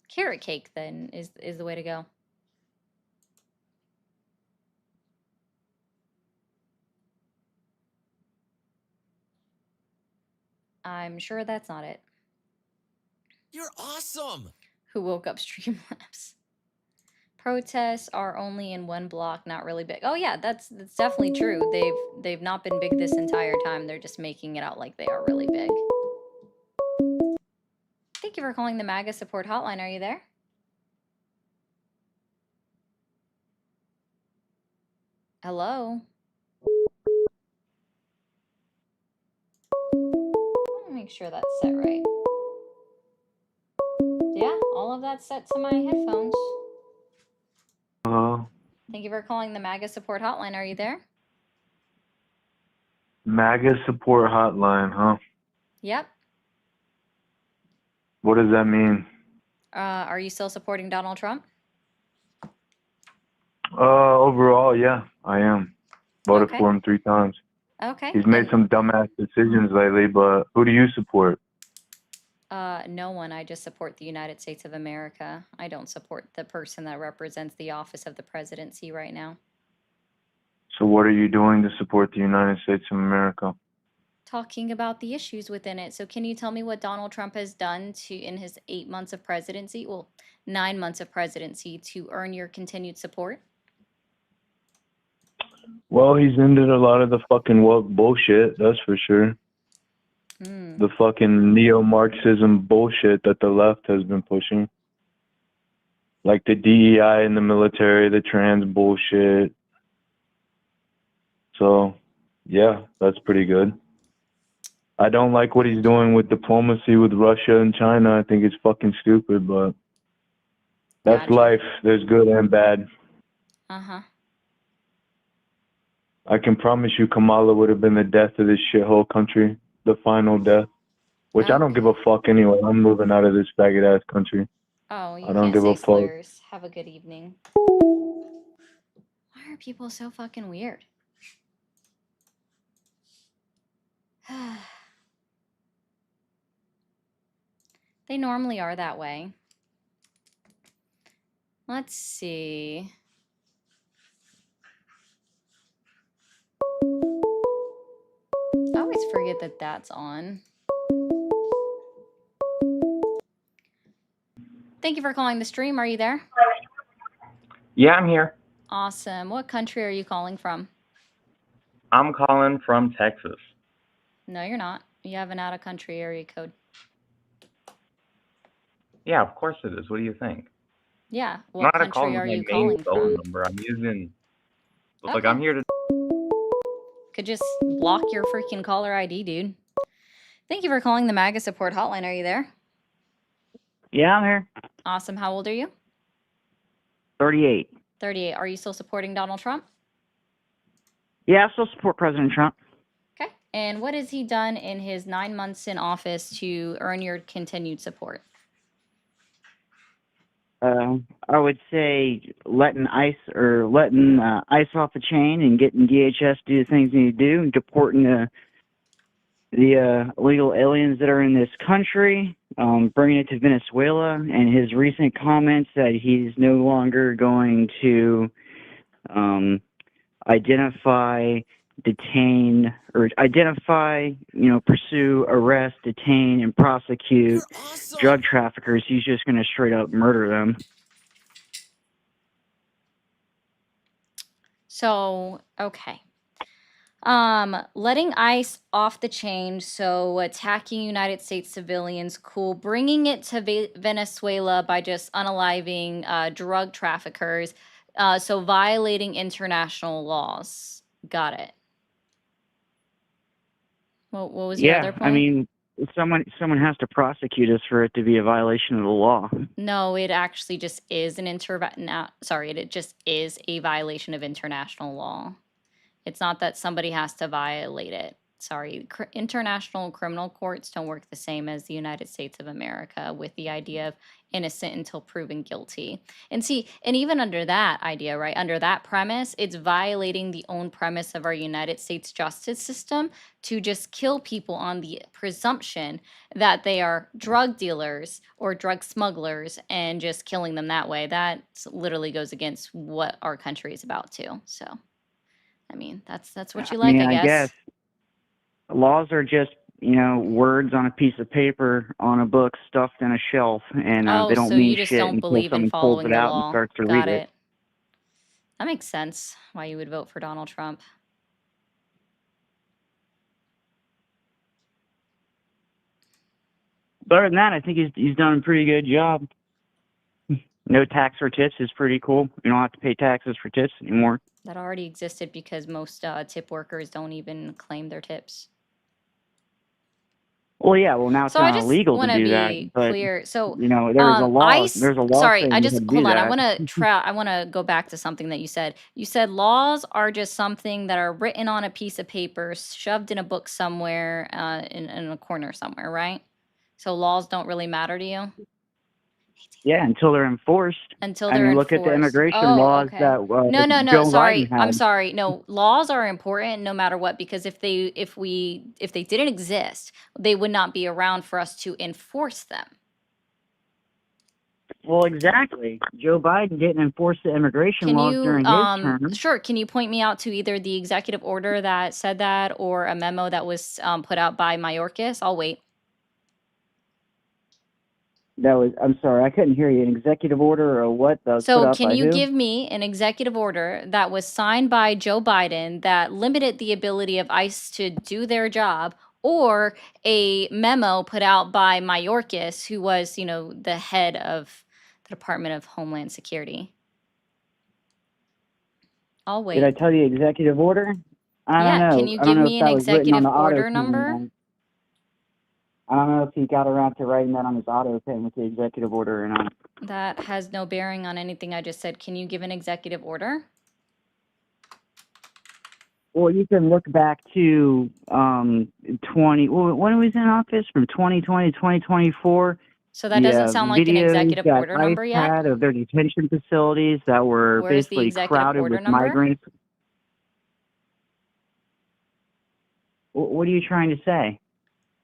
Carrot cake, then, is the way to go. I'm sure that's not it. You're awesome! Who woke up Streamlabs? Protests are only in one block, not really big. Oh yeah, that's definitely true. They've not been big this entire time. They're just making it out like they are really big. Thank you for calling the MAGA support hotline. Are you there? Hello? Let me make sure that's set right. Yeah, all of that's set to my headphones. Hello? Thank you for calling the MAGA support hotline. Are you there? MAGA support hotline, huh? Yep. What does that mean? Are you still supporting Donald Trump? Overall, yeah, I am. Voted for him 3 times. Okay. He's made some dumbass decisions lately, but who do you support? No one. I just support the United States of America. I don't support the person that represents the office of the presidency right now. So what are you doing to support the United States of America? Talking about the issues within it. So can you tell me what Donald Trump has done in his 8 months of presidency, well, 9 months of presidency, to earn your continued support? Well, he's ended a lot of the fucking woke bullshit, that's for sure. The fucking neo-Marxism bullshit that the left has been pushing. Like the DEI in the military, the trans bullshit. So, yeah, that's pretty good. I don't like what he's doing with diplomacy with Russia and China. I think it's fucking stupid, but that's life. There's good and bad. Uh-huh. I can promise you Kamala would have been the death of this shithole country, the final death. Which I don't give a fuck anyway. I'm moving out of this faggot ass country. Oh, you I don't can't give say a fuck. slurs. Have a good evening. Why are people so fucking weird? They normally are that way. Let's see. I always forget that that's on. Thank you for calling the stream. Are you there? Yeah, I'm here. Awesome. What country are you calling from? I'm calling from Texas. No, you're not. You have an out-of-country area code. Yeah, of course it is. What do you think? Yeah. What country are you calling from? Number. I'm using. Okay. Like I'm here to. Could just block your freaking caller ID, dude. Thank you for calling the MAGA support hotline. Are you there? Yeah, I'm here. Awesome. How old are you? 38. 38. Are you still supporting Donald Trump? Yeah, I still support President Trump. Okay. And what has he done in his 9 months in office to earn your continued support? I would say letting ICE off the chain and getting DHS to do the things they need to do, and deporting the illegal aliens that are in this country, bringing it to Venezuela, and his recent comments that he's no longer going to identify, pursue, arrest, detain, and prosecute drug traffickers. He's just going to straight up murder them. So, okay. Letting ICE off the chain, so attacking United States civilians, cool. Bringing it to Venezuela by just unaliving drug traffickers, so violating international laws. Got it. What was your other point? I mean, someone has to prosecute us for it to be a violation of the law. No, it actually just is it just is a violation of international law. It's not that somebody has to violate it. sorry, international criminal courts don't work the same as the United States of America with the idea of innocent until proven guilty. And see, and even under that idea, right, under that premise, it's violating the own premise of our United States justice system to just kill people on the presumption that they are drug dealers or drug smugglers and just killing them that way. That literally goes against what our country is about too. So, I mean, that's what you I like, mean, I I guess guess. laws are just, words on a piece of paper on a book stuffed in a shelf, and Oh, they don't so mean you just shit don't until believe in someone pulls following it the out and law. starts to read Got it. it. That makes sense why you would vote for Donald Trump. But other than that, I think he's done a pretty good job. No tax for tips is pretty cool. You don't have to pay taxes for tips anymore. That already existed because most tip workers don't even claim their tips. Well, yeah. Well, now it's So I not just illegal to want to do that, be but clear. So there's a law. ICE, There's a law sorry, saying I you just can do hold on. that. I want to go back to something that you said. You said laws are just something that are written on a piece of paper, shoved in a book somewhere, in a corner somewhere, right? So laws don't really matter to you Yeah, until they're enforced. until I they're mean, look at the enforced. immigration Oh, laws okay. that No, Joe sorry. Biden I'm had. sorry. No, laws are important no matter what, because if they didn't exist, they would not be around for us to enforce them. Well, exactly. Joe Biden didn't enforce the immigration Can laws you, during his term. sure, can you point me out to either the executive order that said that or a memo that was put out by Mayorkas? I'll wait. I'm sorry, I couldn't hear you. An executive order or what that was put So out can by you who? give me an executive order that was signed by Joe Biden that limited the ability of ICE to do their job, or a memo put out by Mayorkas, who was, the head of the Department of Homeland Security? I'll Did I wait. tell you executive order? I don't Yeah, can know. you I don't give know me if an that was written on executive the auto order pen. number? I don't know if he got around to writing that on his auto pen with the executive order or not. That has no bearing on anything I just said. Can you give an executive order? Well, you can look back to 20. Well, when he was in office, from 2020 to 2024. So that doesn't sound like an Videos executive that order ICE number yet. had of their detention facilities that were Where's the basically executive crowded order with number? migrants. What are you trying to say?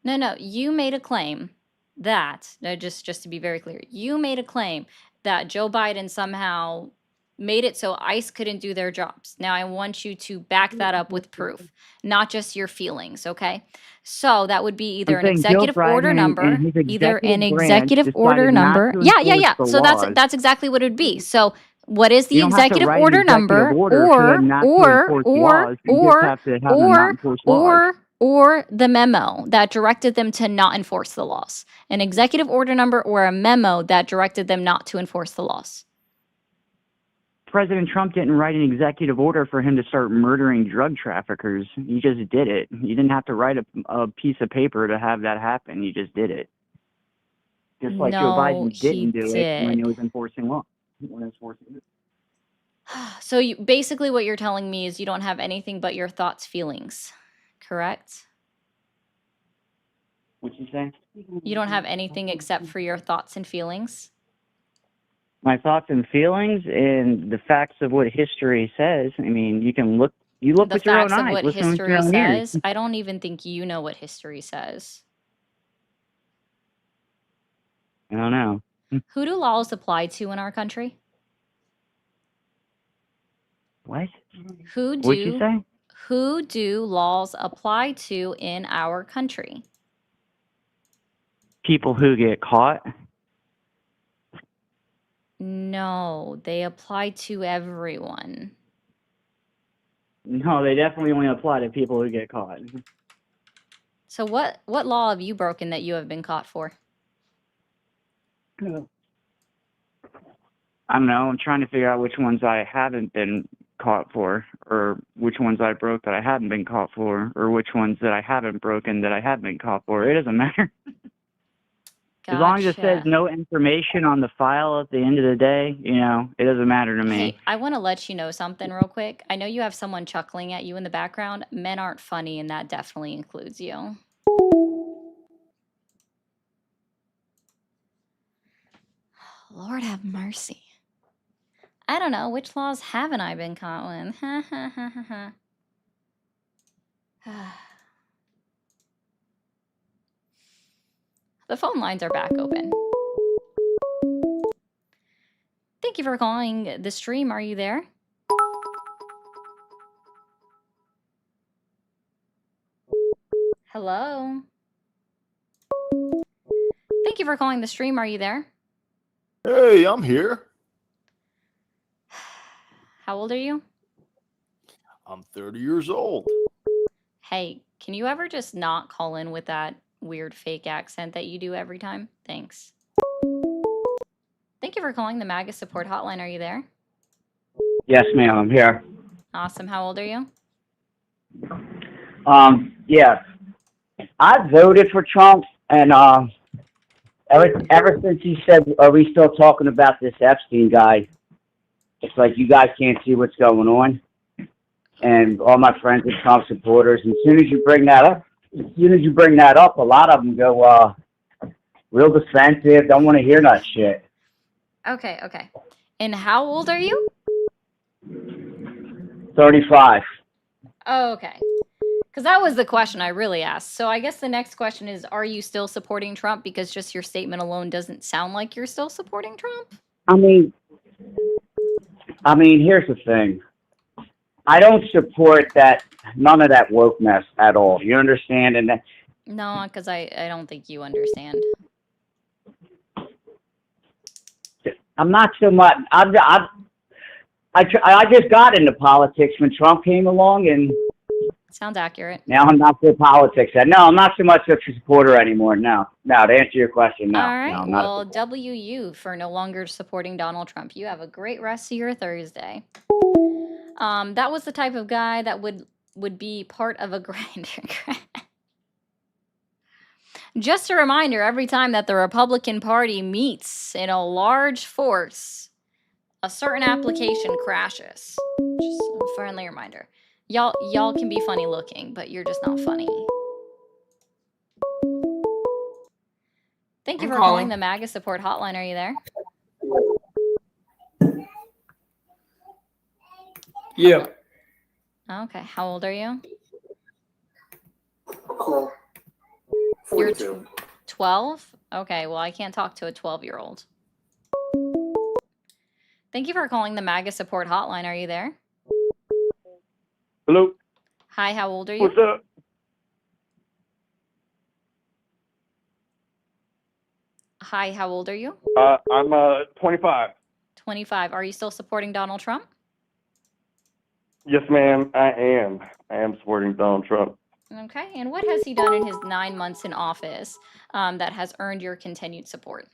No, you made a claim that, just to be very clear, you made a claim that Joe Biden somehow made it so ICE couldn't do their jobs. Now I want you to back that up with proof, not just your feelings, okay? So that would be either I'm an saying Joe executive order Biden number, and his either an executive branch executive order decided not number. to Yeah. enforce the So laws. that's exactly what it would be. So what is You the don't have to executive write an order executive number, order saying not to enforce laws. You just have to have them not enforce laws. or the memo that directed them to not enforce the laws? An executive order number or a memo that directed them not to enforce the laws? President Trump didn't write an executive order for him to start murdering drug traffickers. He just did it. You didn't have to write a piece of paper to have that happen. You just did it. Just like Joe No, Biden he didn't do it when he did. was enforcing law. When he was enforcing it. So basically what you're telling me is you don't have anything but your thoughts, feelings, correct? What'd you say? You don't have anything except for your thoughts and feelings? My thoughts and feelings and the facts of what history says. I mean, you look The with your own facts of eyes, what listen with your history own ears. says? I don't even think you know what history says. I don't know. Who do laws apply to in our country? What? Who What'd you do say? who do laws apply to in our country? People who get caught. No, they apply to everyone. No, they definitely only apply to people who get caught. So what law have you broken that you have been caught for? I don't know. I'm trying to figure out which ones I haven't been caught for, or which ones I broke that I haven't been caught for, or which ones that I haven't broken that I have been caught for. It doesn't matter. As long as it says Gotcha. no information on the file at the end of the day, it doesn't matter to me. Hey, I want to let you know something real quick. I know you have someone chuckling at you in the background. Men aren't funny, and that definitely includes you. Lord have mercy. I don't know. Which laws haven't I been caught with? Ha ha ha ha ha. The phone lines are back open. Thank you for calling the stream. Are you there? Hello? Thank you for calling the stream. Are you there? Hey, I'm here. How old are you? I'm 30 years old. Hey, can you ever just not call in with that weird fake accent that you do every time? Thanks. Thank you for calling the MAGA support hotline. Are you there? Yes, ma'am, I'm here. Awesome. How old are you? Yeah, I voted for Trump, and ever since he said, "Are we still talking about this Epstein guy?" It's like you guys can't see what's going on, and all my friends are Trump supporters. And as soon as you bring that up, a lot of them go real defensive. Don't want to hear that shit. Okay, okay. And how old are you? 35. Oh, okay. Because that was the question I really asked. So I guess the next question is, are you still supporting Trump? Because just your statement alone doesn't sound like you're still supporting Trump. I mean, here's the thing. I don't support none of that woke mess at all. You understand? And No, because I don't think you understand. I'm not so much. I just got into politics when Trump came along, and Sounds accurate. now I'm not so politics. No, I'm not so much a supporter anymore. No, to answer your question, no. All right. No, I'm not. Well, WU for no longer supporting Donald Trump. You have a great rest of your Thursday. That was the type of guy that would be part of a grinder. Just a reminder, every time that the Republican Party meets in a large force, a certain application crashes. Just a friendly reminder. Y'all can be funny looking, but you're just not funny. Thank you for calling the MAGA support hotline. Are you there? Yeah. Okay. How old are you? Cool. You're 42. 12? Okay, well, I can't talk to a 12-year-old. Thank you for calling the MAGA support hotline. Are you there? Hello. Hi, how old are you? What's up? Hi, how old are you? I'm 25. 25. Are you still supporting Donald Trump? Yes, ma'am. I am. I am supporting Donald Trump. Okay, and what has he done in his 9 months in office that has earned your continued support?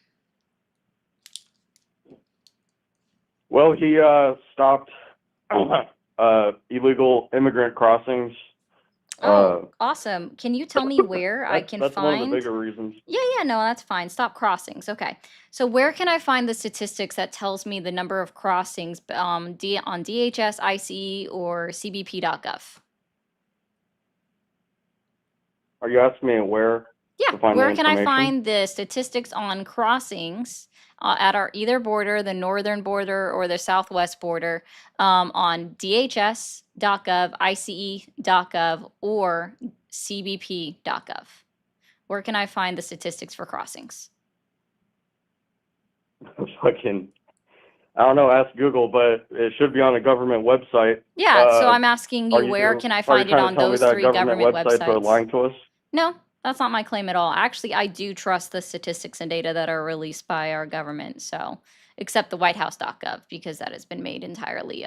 Well, he stopped illegal immigrant crossings. Oh, awesome. Can you tell me where I can that's find? one of the bigger reasons. Yeah, no, that's fine. Stop crossings. Okay. So where can I find the statistics that tells me the number of crossings on DHS, ICE, or cbp.gov? Are you asking me where? Yeah, To find the where can I information? find the statistics on crossings at our either border, the northern border or the southwest border, on DHS.gov, ICE.gov, or CBP.gov? Where can I find the statistics for crossings? Fucking, I don't know. Ask Google, but it should be on a government website. Yeah, so I'm asking Are you, where you- can I are you find it trying to on tell me those that 3 government government websites are lying websites? to us? No, that's not my claim at all. Actually, I do trust the statistics and data that are released by our government. So, except the whitehouse.gov, because that has been made entirely,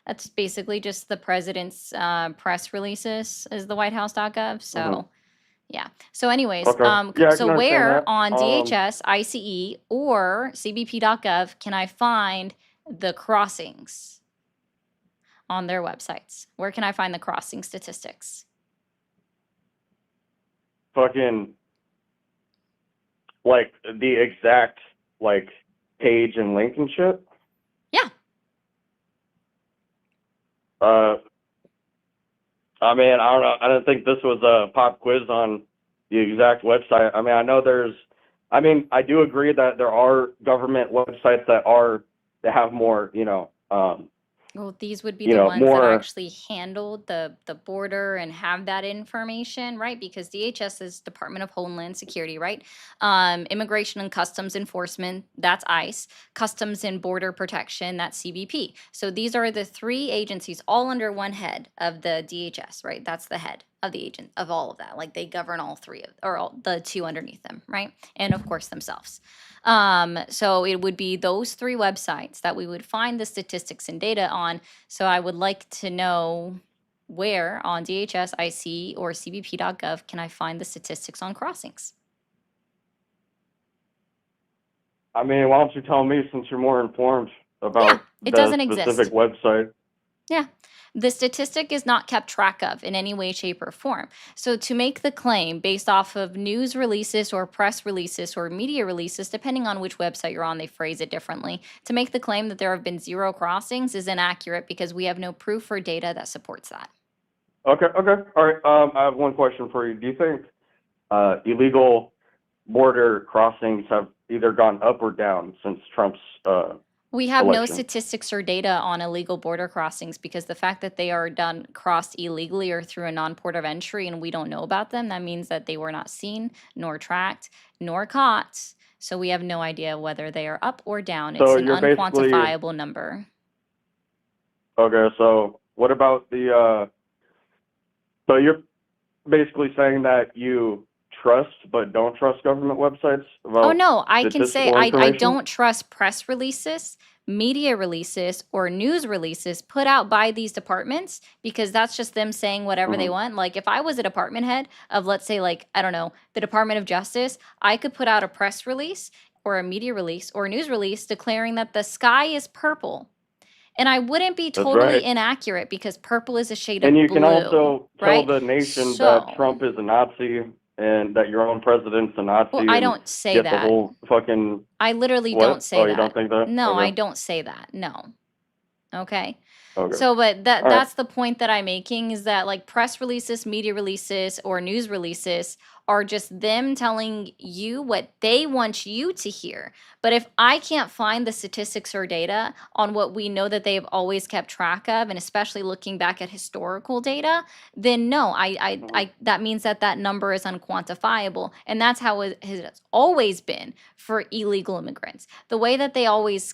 that's basically just the president's press releases is the whitehouse.gov. So, yeah. So anyways, Okay. Yeah, I so can understand where that. on DHS, ICE, or cbp.gov can I find the crossings on their websites? Where can I find the crossing statistics? Fucking, like the exact like page and link and shit? Yeah. I mean, I don't know. I didn't think this was a pop quiz on the exact website. I mean, I know I do agree that there are government websites that have more, Well, these would be you the know, ones that more. actually handled the border and have that information, right? Because DHS is Department of Homeland Security, right? Immigration and Customs Enforcement, that's ICE. Customs and Border Protection, that's CBP. So these are the three agencies all under one head of the DHS, right? That's the head of the agent of all of that. Like they govern all three of, or all the two underneath them, right? And of course themselves. So it would be those three websites that we would find the statistics and data on. So I would like to know where on DHS, IC, or cbp.gov can I find the statistics on crossings? I mean, why don't you tell me since you're more informed about it the doesn't specific exist. website? Yeah. The statistic is not kept track of in any way, shape, or form. So to make the claim based off of news releases or press releases or media releases, depending on which website you're on, they phrase it differently. To make the claim that there have been 0 crossings is inaccurate because we have no proof or data that supports that. Okay. All right. I have one question for you. Do you think illegal border crossings have either gone up or down since Trump's We have no election? statistics or data on illegal border crossings because the fact that they are crossed illegally or through a non-port of entry and we don't know about them, that means that they were not seen, nor tracked, nor caught. So we have no idea whether they are up or down. It's So an you're basically unquantifiable number. okay. So what about the? So you're basically saying that you trust but don't trust government websites Oh about no, I can say statistical I information? don't trust press releases, media releases, or news releases put out by these departments because that's just them saying whatever they Mhm. want. Like if I was a department head of, let's say, like, I don't know, the Department of Justice, I could put out a press release or a media release or a news release declaring that the sky is purple. And I wouldn't be That's totally right. inaccurate because purple is a shade And of you can blue, also tell right? the nation that So, Trump is a Nazi and that your own president's a Nazi well, I and don't say get the that. whole fucking I literally what? don't say Oh, you that. don't think that? No, I Okay. don't say that. No. Okay. Okay. So, but All right. that's the point that I'm making is that like press releases, media releases, or news releases are just them telling you what they want you to hear. But if I can't find the statistics or data on what we know that they've always kept track of, and especially looking back at historical data, then no, I that means that that number is unquantifiable, and that's how it has always been for illegal immigrants. The way that they always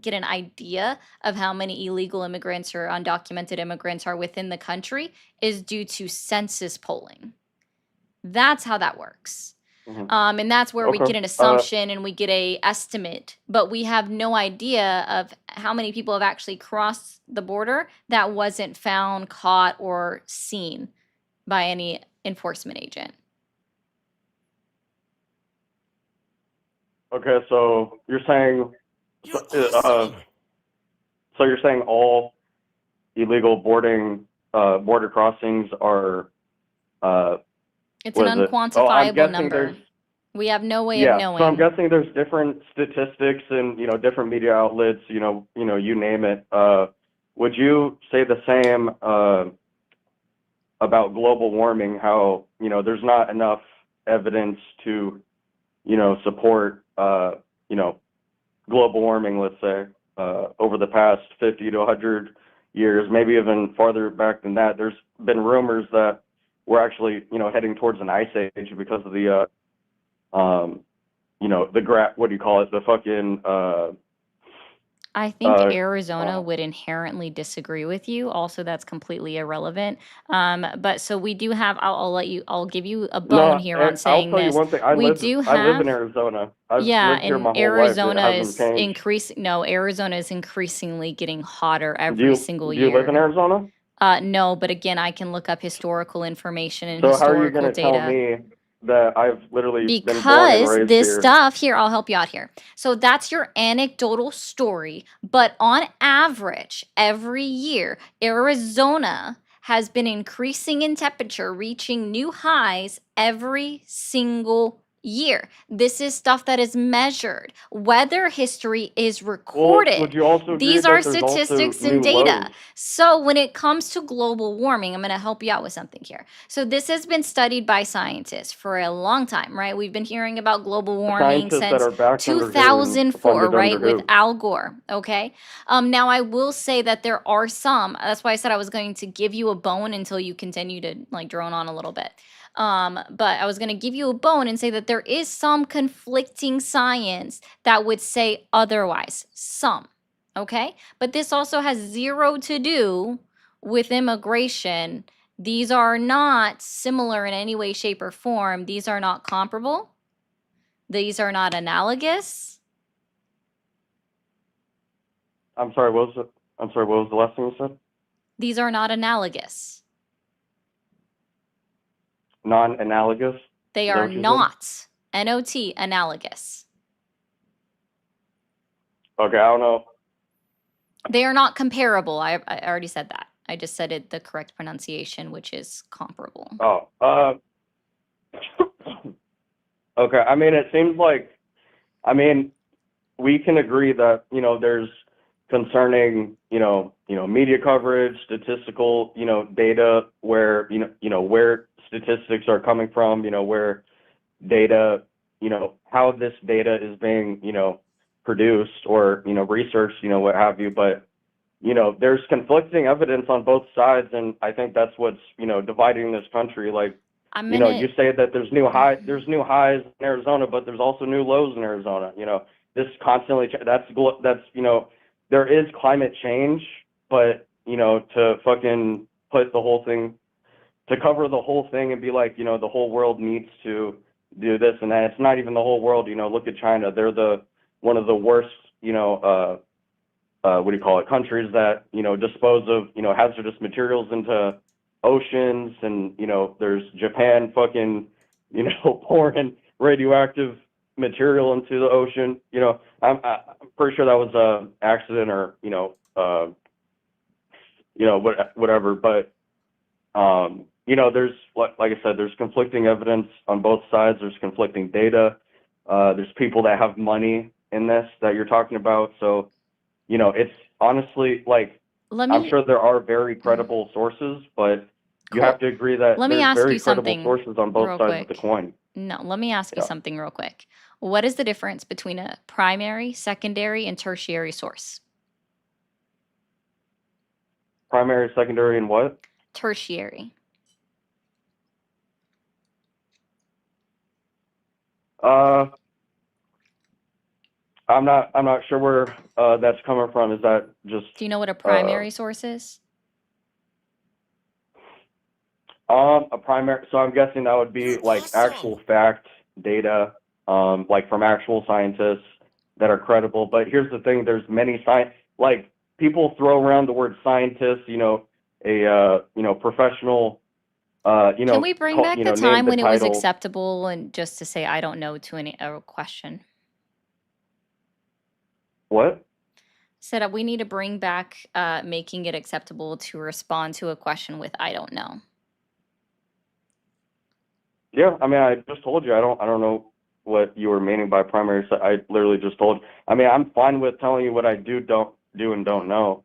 get an idea of how many illegal immigrants or undocumented immigrants are within the country is due to census polling. That's how that works. Mhm. And that's where we Okay. get an assumption and we get a estimate, but we have no idea of how many people have actually crossed the border that wasn't found, caught, or seen by any enforcement agent. Okay, so you're saying You're so, awesome. so you're saying all illegal border crossings are It's what an is it? Oh, I'm unquantifiable guessing number. there's We have no way of yeah. So I'm knowing. guessing there's different statistics and different media outlets. You name it. Would you say the same about global warming? How there's not enough evidence to support global warming. Let's say over the past 50 to 100 years, maybe even farther back than that. There's been rumors that we're actually heading towards an ice age because of the what do you call it? The fucking I think uh Arizona would inherently disagree with you. Also, that's completely irrelevant. But so we do have. I'll give you a bone no, here on I'll saying tell you this. one thing. We do I live in have. Arizona. I've Yeah, lived here and my whole life. It Arizona hasn't is changed. increasing. No, Arizona is increasingly getting hotter Do every you single do you live in year. Arizona? No, but again, I can look up historical information and So how are you historical going to tell data. me that I've literally been born and Because raised this here? stuff here, I'll help you out here. So that's your anecdotal story, but on average, every year, Arizona has been increasing in temperature, reaching new highs every single year. This is stuff that is measured. Weather history is Well, recorded. would you also agree These that are there's also statistics new and data. lows? So when it comes to global warming, I'm going to help you out with something here. So this has been studied by scientists for a long time, right? We've been hearing about global warming Scientists that since are backed under who and 2004, funded right? under With who? Al Gore, okay? Now I will say that there are some, that's why I said I was going to give you a bone until you continue to like drone on a little bit. But I was going to give you a bone and say that there is some conflicting science that would say otherwise. Some, okay? But this also has zero to do with immigration. These are not similar in any way, shape, or form. These are not comparable. These are not analogous. I'm sorry, what was the last thing you said? These are not analogous. Non-analogous? They Is that are what you said? not, N-O-T, analogous. Okay, I don't know. They are not comparable. I already said that. I just said it the correct pronunciation, which is comparable. Oh, okay. I mean, it seems like, I mean, we can agree that, you know, there's concerning, media coverage, statistical, data where, where statistics are coming from, where data, how this data is being, produced or, researched, what have you. But, there's conflicting evidence on both sides. And I think that's what's, dividing this country. Like, I'm you gonna, say that there's new highs in Arizona, but there's also new lows in Arizona. This constantly, that's, there is climate change, but, to fucking put the whole thing, to cover the whole thing and be like, the whole world needs to do this and that. It's not even the whole world. Look at China. They're one of the worst, what do you call it, countries that, dispose of, hazardous materials into oceans. And, there's Japan fucking, pouring radioactive material into the ocean. I'm pretty sure that was a accident or, whatever. But, there's, like I said, there's conflicting evidence on both sides. There's conflicting data. There's people that have money in this that you're talking about. So, it's honestly like, I'm sure there are very credible sources, but you have to agree that Let me there's ask very you credible something sources on both real sides of the quick. coin. No, let me ask you Yeah. something real quick. What is the difference between a primary, secondary, and tertiary source? Primary, secondary, and what? Tertiary. I'm not sure where that's coming from. Is that just Do you know what a primary source is? a primary? So I'm guessing that would be You're like awesome. actual fact data, like from actual scientists that are credible. But here's the thing: there's many like people throw around the word scientist. Professional. Can we bring back the name time when it was title. acceptable and just to say I don't know to a question? What? Said we need to bring back making it acceptable to respond to a question with I don't know. Yeah, I mean, I just told you I don't know what you were meaning by primary. I literally just told. I mean, I'm fine with telling you what I don't do and don't know.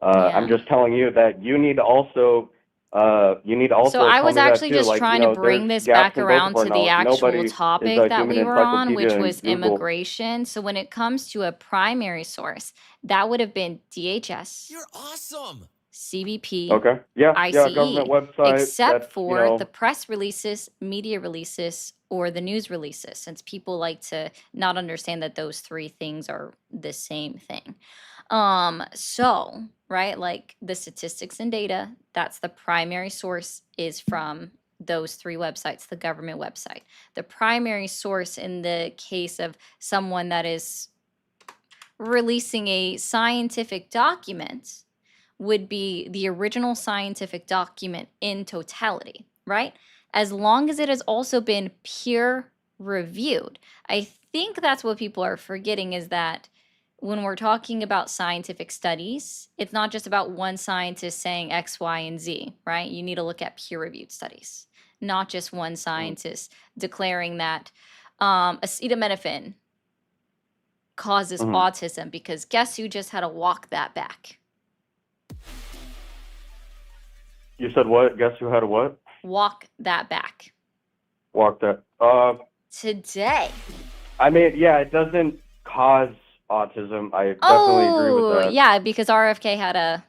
I'm Yeah. just telling you that you need to also. So I tell was me that actually too. just Like, trying to bring there's this gaps back in both around of our to the knowledge. actual Nobody is topic a that human we were on, which encyclopedia in was Google. immigration. So when it comes to a primary source, that would have been DHS, You're awesome. CBP, Okay. Yeah. ICE, Government website. except That's for the press releases, media releases, or the news releases, since people like to not understand that those three things are the same thing. So, right, like the statistics and data, that's the primary source is from those three websites, the government website. The primary source in the case of someone that is releasing a scientific document would be the original scientific document in totality, right? As long as it has also been peer reviewed. I think that's what people are forgetting is that when we're talking about scientific studies, it's not just about one scientist saying X, Y, and Z, right? You need to look at peer reviewed studies, not just one scientist declaring that acetaminophen causes Mhm. autism, because guess who just had to walk that back? You said what? Guess who had a what? Walk that back. Walk that. Today. I mean, yeah, it doesn't cause autism. I definitely agree with Oh, that. yeah, because RFK had to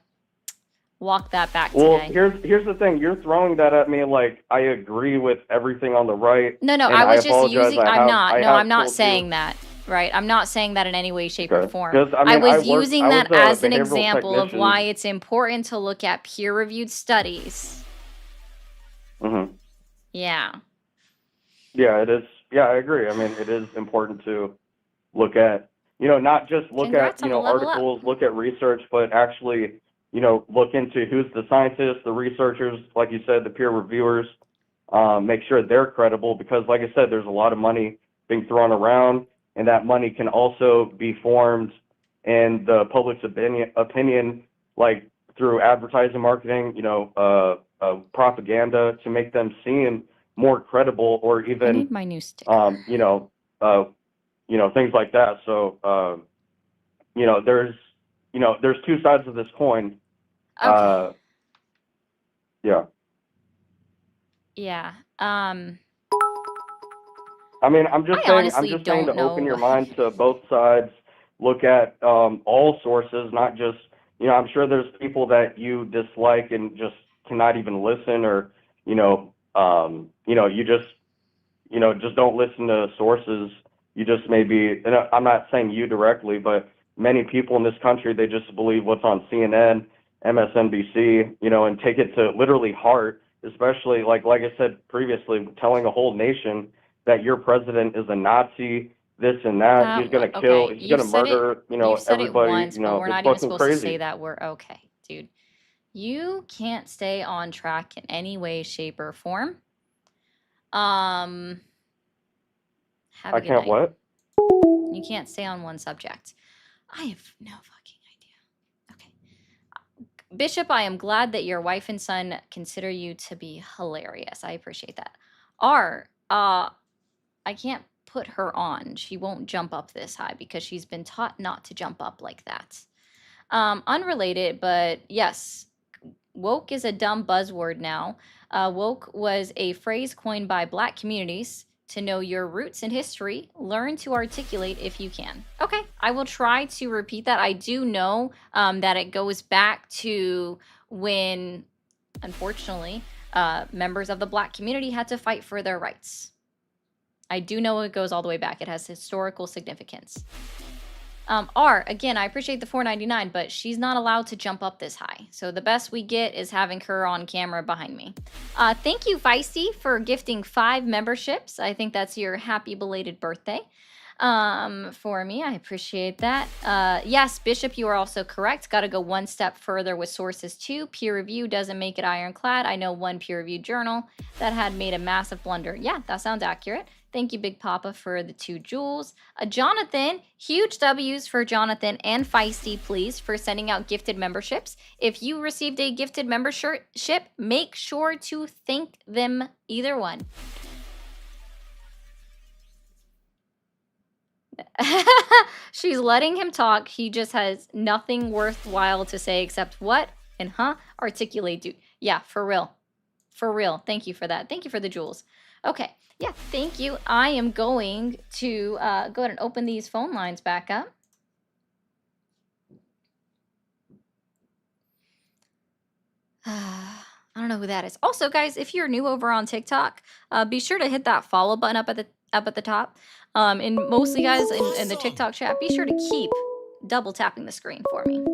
walk that back Well, today. here's the thing. You're throwing that at me like I agree with everything on the right. No, and I was just apologize. using. I'm not have not told saying you. that. Right? I'm not saying that in any way, shape, or Okay. form. 'Cause, I I mean, was I using was that a as an behavioral example of technician. why it's important to look at peer-reviewed studies. Mm-hmm. Yeah. Yeah, it is. Yeah, I agree. I mean, it is important to look at, not just look Congrats at, on the level up. articles, look at research, but actually, look into who's the scientists, the researchers, like you said, the peer reviewers, make sure they're credible, because like I said, there's a lot of money being thrown around, and that money can also be formed in the public's opinion, like through advertising, marketing, propaganda, to make them seem more credible, or I even need my new sticker. things like that. So, there's two sides of this coin. Okay. Yeah. Yeah. I mean, I'm just I saying, honestly to don't open your know. mind to both sides, look at all sources, not just, I'm sure there's people that you dislike and just cannot even listen, or, just don't listen to sources. You just maybe, and I'm not saying you directly, but many people in this country, they just believe what's on CNN, MSNBC, and take it to literally heart, especially like I said previously, telling a whole nation that your president is a Nazi, this and that. He's going to kill, Okay, he's going to murder, you've said it everybody. once, but we're It's not even fucking supposed to say crazy. that word. Okay, dude. You can't stay on track in any way, shape, or form. Have a I good can't night. what? You can't stay on one subject. I have no fucking idea. Okay. Bishop, I am glad that your wife and son consider you to be hilarious. I appreciate that. I can't put her on. She won't jump up this high because she's been taught not to jump up like that. Unrelated, but yes, woke is a dumb buzzword now. Woke was a phrase coined by Black communities to know your roots and history. Learn to articulate if you can. Okay, I will try to repeat that. I do know that it goes back to when, unfortunately, members of the Black community had to fight for their rights. I do know it goes all the way back. It has historical significance. Again, I appreciate the $4.99, but she's not allowed to jump up this high. So the best we get is having her on camera behind me. Thank you, Feisty, for gifting 5 memberships. I think that's your happy belated birthday for me. I appreciate that. Yes, Bishop, you are also correct. Got to go one step further with sources too. Peer review doesn't make it ironclad. I know one peer-reviewed journal that had made a massive blunder. Yeah, that sounds accurate. Thank you, Big Papa, for the 2 jewels. Jonathan, huge W's for Jonathan and Feisty, please, for sending out gifted memberships. If you received a gifted membership, make sure to thank them, either one. She's letting him talk. He just has nothing worthwhile to say except what and articulate, dude. Yeah, for real. For real. Thank you for that. Thank you for the jewels. Okay. Yeah, thank you. I am going to go ahead and open these phone lines back up. I don't know who that is. Also, guys, if you're new over on TikTok, be sure to hit that follow button up at the top. And mostly, guys, in the TikTok chat, be sure to keep double tapping the screen for me.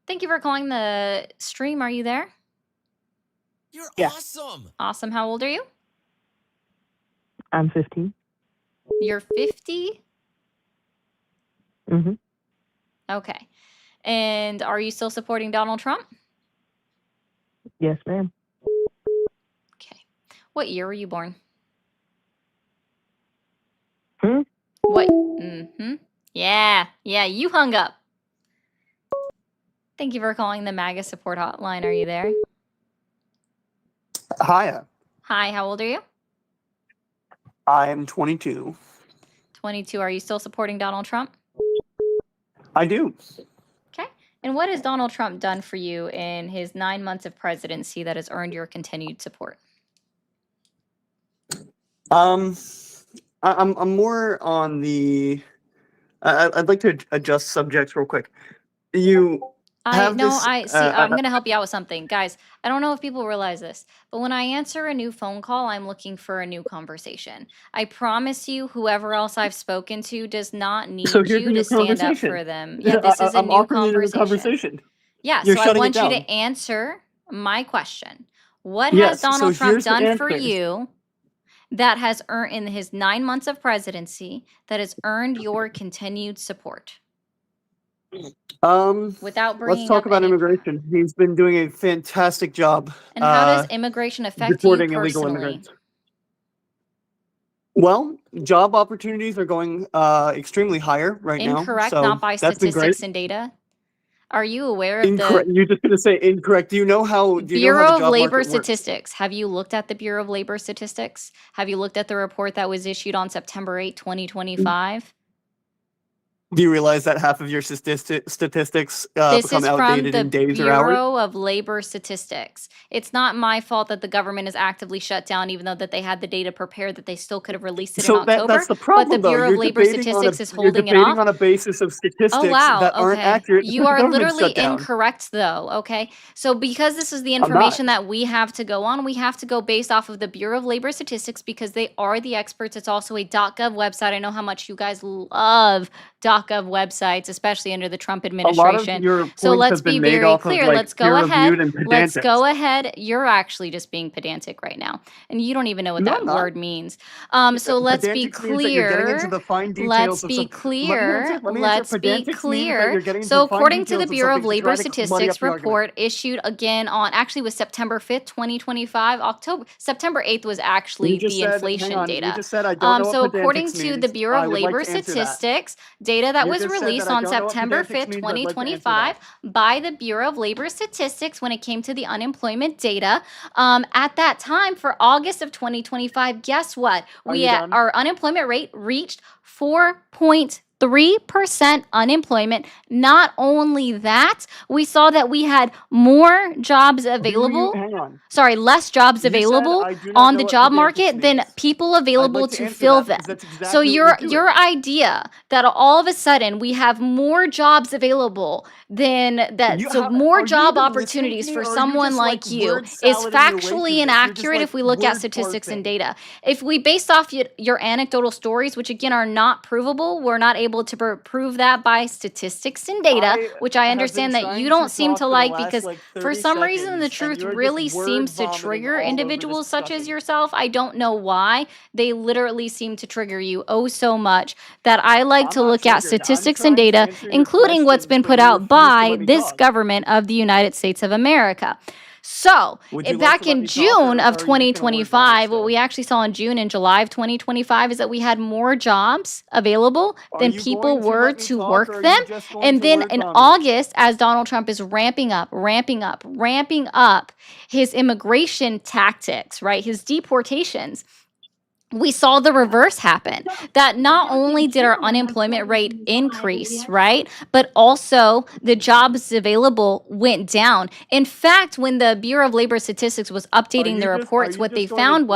Thank you for calling the stream. Are you there? You're Yeah. awesome. Awesome. How old are you? I'm 15. You're 50? Mm-hmm. Okay. And are you still supporting Donald Trump? Yes, ma'am. Okay. What year were you born? What? Mm-hmm. Yeah, you hung up. Thank you for calling the MAGA support hotline. Are you there? Hiya. Hi, how old are you? I'm 22. 22. Are you still supporting Donald Trump? I do. Okay. And what has Donald Trump done for you in his 9 months of presidency that has earned your continued support? I'm more on the. I'd like to adjust subjects real quick. You have this. I'm going to help you out with something. Guys, I don't know if people realize this, but when I answer a new phone call, I'm looking for a new conversation. I promise you, whoever else I've spoken to does not need So here's you a new to stand up conversation. for them. Yeah, this is a I'm new offering you a new conversation. Yeah, You're so I shutting it want you down. to answer my question. What Yes, has Donald so Trump here's the done for answers. you that has earned in his 9 months of presidency that has earned your continued support? Without Let's bringing talk up about any. immigration. He's been doing a fantastic job. And how does immigration affect you deporting illegal personally? immigrants. Well, job opportunities are going extremely higher right now. Incorrect, So not by that's been great. statistics and data. Are you aware of Incorrect. the You're just gonna say incorrect. Do you know how? Do you know Bureau how of the job Labor market works? Statistics? Have you looked at the Bureau of Labor Statistics? Have you looked at the report that was issued on September 8, 2025? Do you realize that half of your statistics This become is from outdated the in days or hours? Bureau of Labor Statistics. It's not my fault that the government is actively shut down, even though that they had the data prepared that they still could have released it in So October. that's the But the problem, though. Bureau You're of Labor debating on Statistics is you're holding it debating off. on a basis of statistics Oh, wow. that aren't Okay. accurate You because the are government's literally shut down. incorrect, though. Okay. So, because this is the I'm not. information that we have to go on, we have to go based off of the Bureau of Labor Statistics because they are the experts. It's also a .gov website. I know how much you guys love .gov websites, especially under the Trump A lot of administration. your So points let's have been be made very off of clear. like Let's go peer-reviewed ahead. and Let's pedantic. go ahead. You're actually just being pedantic right now, and you don't even know what No, that I'm not. word means. So let's be Pedantics means that you're getting into clear. the fine Let's details of be some. clear. Let me answer. Let's be Pedantics means that clear. you're getting So into fine according to the details of Bureau of something to Labor try to muddy up Statistics the argument. report issued again on actually was September 5th, 2025. September 8th was You actually just the said, hang inflation on, you data. just said I don't know So what according pedantics to the means. Bureau I of would like Labor to answer that. Statistics, data that You was just said that released I on don't know what September pedantics 5th, means. I'd like to answer 2025 that. by the Bureau of Labor Statistics when it came to the unemployment data. At that time for August of 2025, guess what? Are you done? Our unemployment rate reached 4.3% unemployment. Not only that, we saw that we had more jobs available. Hang on. Sorry, less jobs You said available I do not on know the what job pedantics market than means. people I'd available like to to answer fill that them. because that's exactly So what your you're doing. idea that all of a sudden we have more jobs available than that, so more Are you job even listening to opportunities me, for or are you someone just like like you word is salading your way through factually this? You're just inaccurate like if we look at word statistics and parsing. data. If we based off your anecdotal stories, which again are not provable, we're not able to prove that by statistics and data, I which I have been understand that you trying don't to seem talk to for the like last because like for 30 some reason the seconds, and truth you're really just word seems to vomiting trigger all over this individuals such as discussion. yourself. I don't know why. They literally seem to trigger you oh so much that I like I'm to not look at triggered. I'm statistics and trying to data, answer your including what's been questions, put but you out refuse to by let me this talk. government of the United States of America. So, Would you like back to let in me talk, June or of are you just gonna word vomit 2025, what still? we actually saw in June and July of 2025 is that we had more jobs available Are than you people going to were let me to talk, work or are them. you just going And to then word in vomit? August, as Donald Trump is ramping up his immigration tactics, right? His deportations. We saw the reverse happen, that not only did our unemployment rate increase, right, but also the jobs available went down. In fact, when the Bureau of Labor Statistics was updating the reports, what they found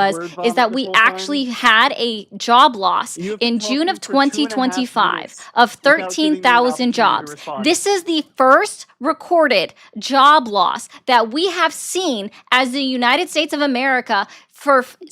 is that we actually had a job loss You have been in June of talking for 2.5 2025 minutes of without giving me an 13,000 opportunity to jobs. respond. This is the first recorded job loss that we have seen as the United States of America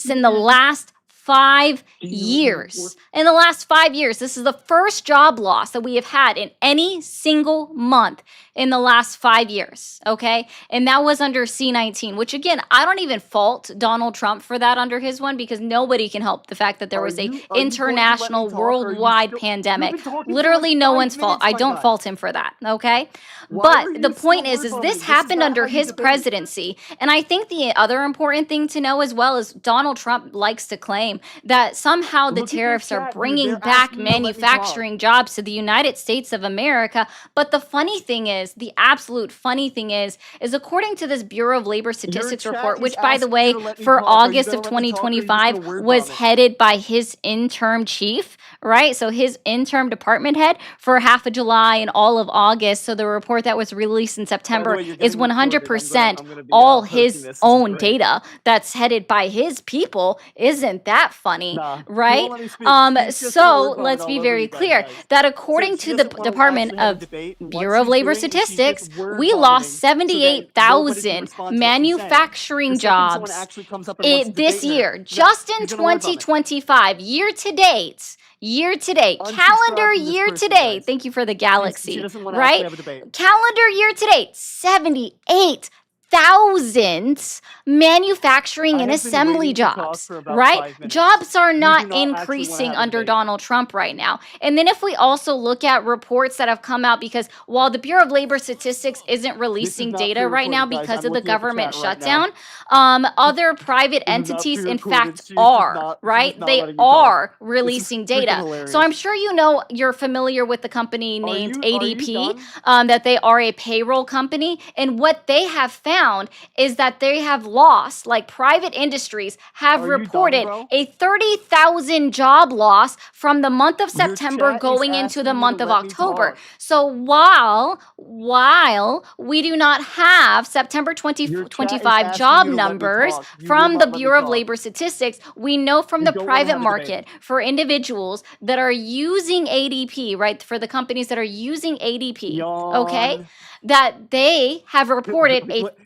in the last 5 years. In the last 5 years, this is the first job loss that we have had in any single month in the last 5 years, okay? And that was under C-19, which again, I don't even fault Donald Trump for that under his one because nobody can help the fact that there was a international, worldwide pandemic. Literally no one's fault. I don't fault him for that, okay? But the point is this happened under his presidency. And I think the other important thing to know as well is Donald Trump likes to claim claim that somehow the Look at your tariffs are chat, dude. bringing They're back asking you to let me talk. manufacturing jobs to the United States of America. But the funny thing is, the absolute funny thing is according to this Bureau of Labor Statistics chat report, is which, by the asking you way, to let me for talk. Are you August of gonna let me talk, or are you just gonna 2025 word was vomit? headed by his interim chief, right? So his interim department head for half of July and all of August. So the report that was released in By the September way, you're is getting recorded. 100% I'm gonna be all posting his this. This is own great. data that's headed by his people. Isn't that funny, Nah, you right? won't let me speak. She's just gonna So word vomit let's be all over very you guys, clear guys. that So according she to the doesn't want to Department actually have a of debate. What Bureau of she's Labor doing is she's just Statistics, word we vomiting lost so that nobody can 78,000 respond to what she's saying. manufacturing The second someone jobs actually comes up and wants to this debate her, year, no, just in she's gonna word vomit. 2025, year to date, calendar Unsubscribe from this year to person, date. guys. Thank you for the She galaxy, doesn't want to actually right? have a debate. Calendar year to date, 78,000 manufacturing I and have been assembly waiting to talk jobs, for about right? 5 minutes. Jobs are You do not not actually want to increasing have a under debate. Donald Trump right now. And then if we also look at reports that have come out, because while the Bureau of Labor Statistics isn't This is releasing not data right now pre-recorded, guys. because I'm of the looking at the government chat right now. shutdown, other private This is not entities, in pre-recorded. fact, She's just are, not. She's right? just not They letting me talk. are This is releasing freaking data. So hilarious. I'm sure you know you're familiar with the company Are named you ADP, done? that they are a payroll company. And what they have found is that they have lost, like private industries have Are you done, reported bro? a 30,000 job loss from the month of Your September chat is going into the asking you to month of let me October. talk. So while we do not have September Your chat is 2025 asking job you to let me numbers talk. You will from the not let me Bureau of talk. Labor Statistics, we know from You the don't want to private have a debate. market for individuals that are using ADP, right? For the companies that are using ADP, okay, Yawn. that they have reported a What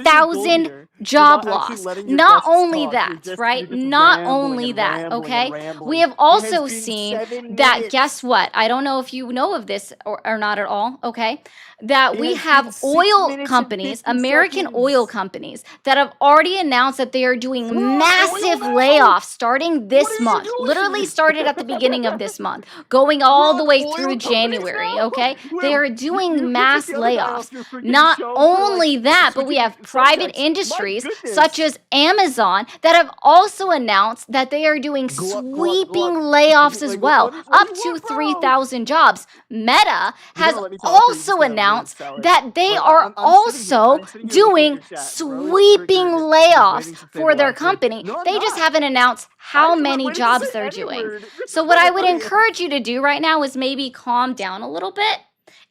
is your goal 30,000 here? You're job not actually loss. letting your Not guests only talk. that, right? Not Rambling only and that, rambling okay? and We rambling. have It has also been seen 7 that, guess minutes. what? I don't know if you know of this or not at all, okay? That It we has have been 6 oil minutes and companies, 50 American oil seconds. companies, that have already announced that they are doing We're on massive oil now. layoffs starting What this are you month. doing? Literally started at the beginning of this month, going We're all on the way oil through companies January, now. okay? They Where are you doing put mass the other guy off layoffs. your freaking Not show for only that, but we switching have private subjects. My industries such goodness. as Amazon that have also announced that they are doing Gluck, gluck, sweeping gluck. layoffs as Like, well, what do up you to want, bro? 3,000 jobs. Meta You has gonna let me talk, or are you just also gonna have word announced salad? that they Like, are I'm sitting here. also I'm sitting here looking at doing your chat. Bro is sweeping triggered. He's layoffs waiting to say for the their last word. company. No, I'm They just not. haven't announced how When many did you jobs say they're any doing. word? So what I would Okay. encourage you to do right now is maybe calm down a little bit,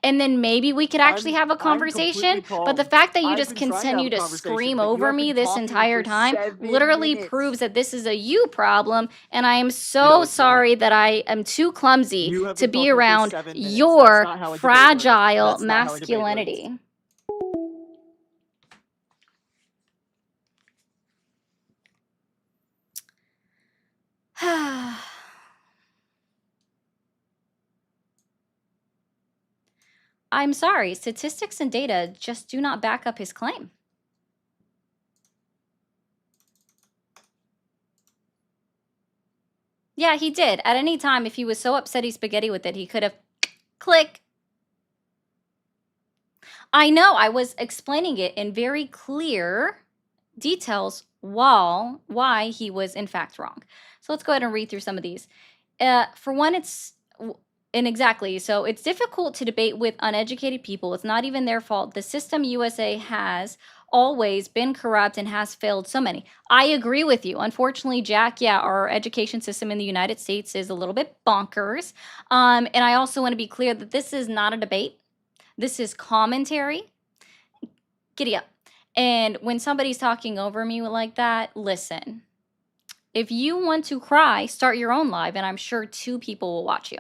and then maybe we could actually have a I'm conversation. completely But the calm. fact that you I've just been trying to have continue a to conversation, scream but you over have me been this talking entire for time 7 literally minutes. proves that this is a you problem, and I am No, so it's not. sorry that I am too clumsy You have to been be talking for around 7 minutes. That's your not how a debate works. fragile That's not how a debate works. masculinity. I'm sorry, statistics and data just do not back up his claim. Yeah, he did. At any time, if he was so upset he spaghetti with it, he could have click. I know, I was explaining it in very clear details why he was in fact wrong. So let's go ahead and read through some of these. For one, and exactly, so it's difficult to debate with uneducated people. It's not even their fault. The system USA has always been corrupt and has failed so many. I agree with you. Unfortunately, Jack, yeah, our education system in the United States is a little bit bonkers. And I also want to be clear that this is not a debate. This is commentary. Giddy up. And when somebody's talking over me like that, listen. If you want to cry, start your own live, and I'm sure 2 people will watch you.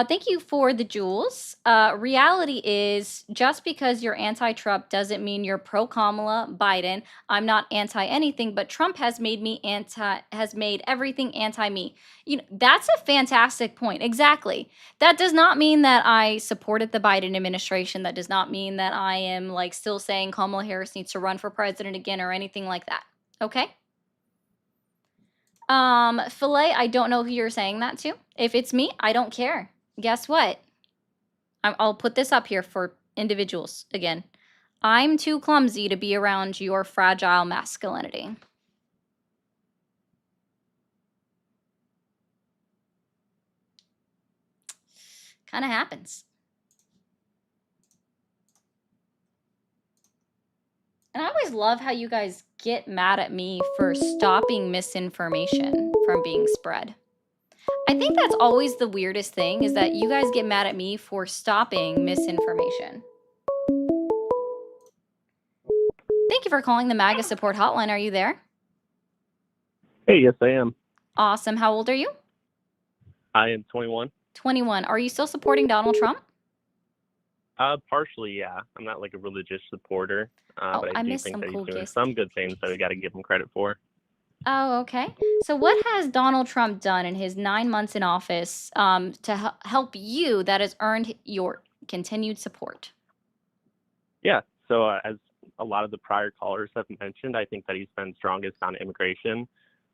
Thank you for the jewels. Reality is, just because you're anti-Trump doesn't mean you're pro-Kamala Biden. I'm not anti-anything, but Trump has made everything anti-me. You know, that's a fantastic point. Exactly. That does not mean that I supported the Biden administration. That does not mean that I am like still saying Kamala Harris needs to run for president again or anything like that. Okay? Filet, I don't know who you're saying that to. If it's me, I don't care. Guess what? I'll put this up here for individuals again. I'm too clumsy to be around your fragile masculinity. Kind of happens. And I always love how you guys get mad at me for stopping misinformation from being spread. I think that's always the weirdest thing, is that you guys get mad at me for stopping misinformation. Thank you for calling the MAGA support hotline. Are you there? Hey, yes, I am. Awesome. How old are you? I am 21. 21. Are you still supporting Donald Trump? Partially, yeah. I'm not like a religious supporter, Oh, but I I do missed think some that he's cool doing gifts. some good things that we got to give him credit for. Oh, okay. So what has Donald Trump done in his 9 months in office to help you that has earned your continued support? Yeah. So as a lot of the prior callers have mentioned, I think that he's been strongest on immigration.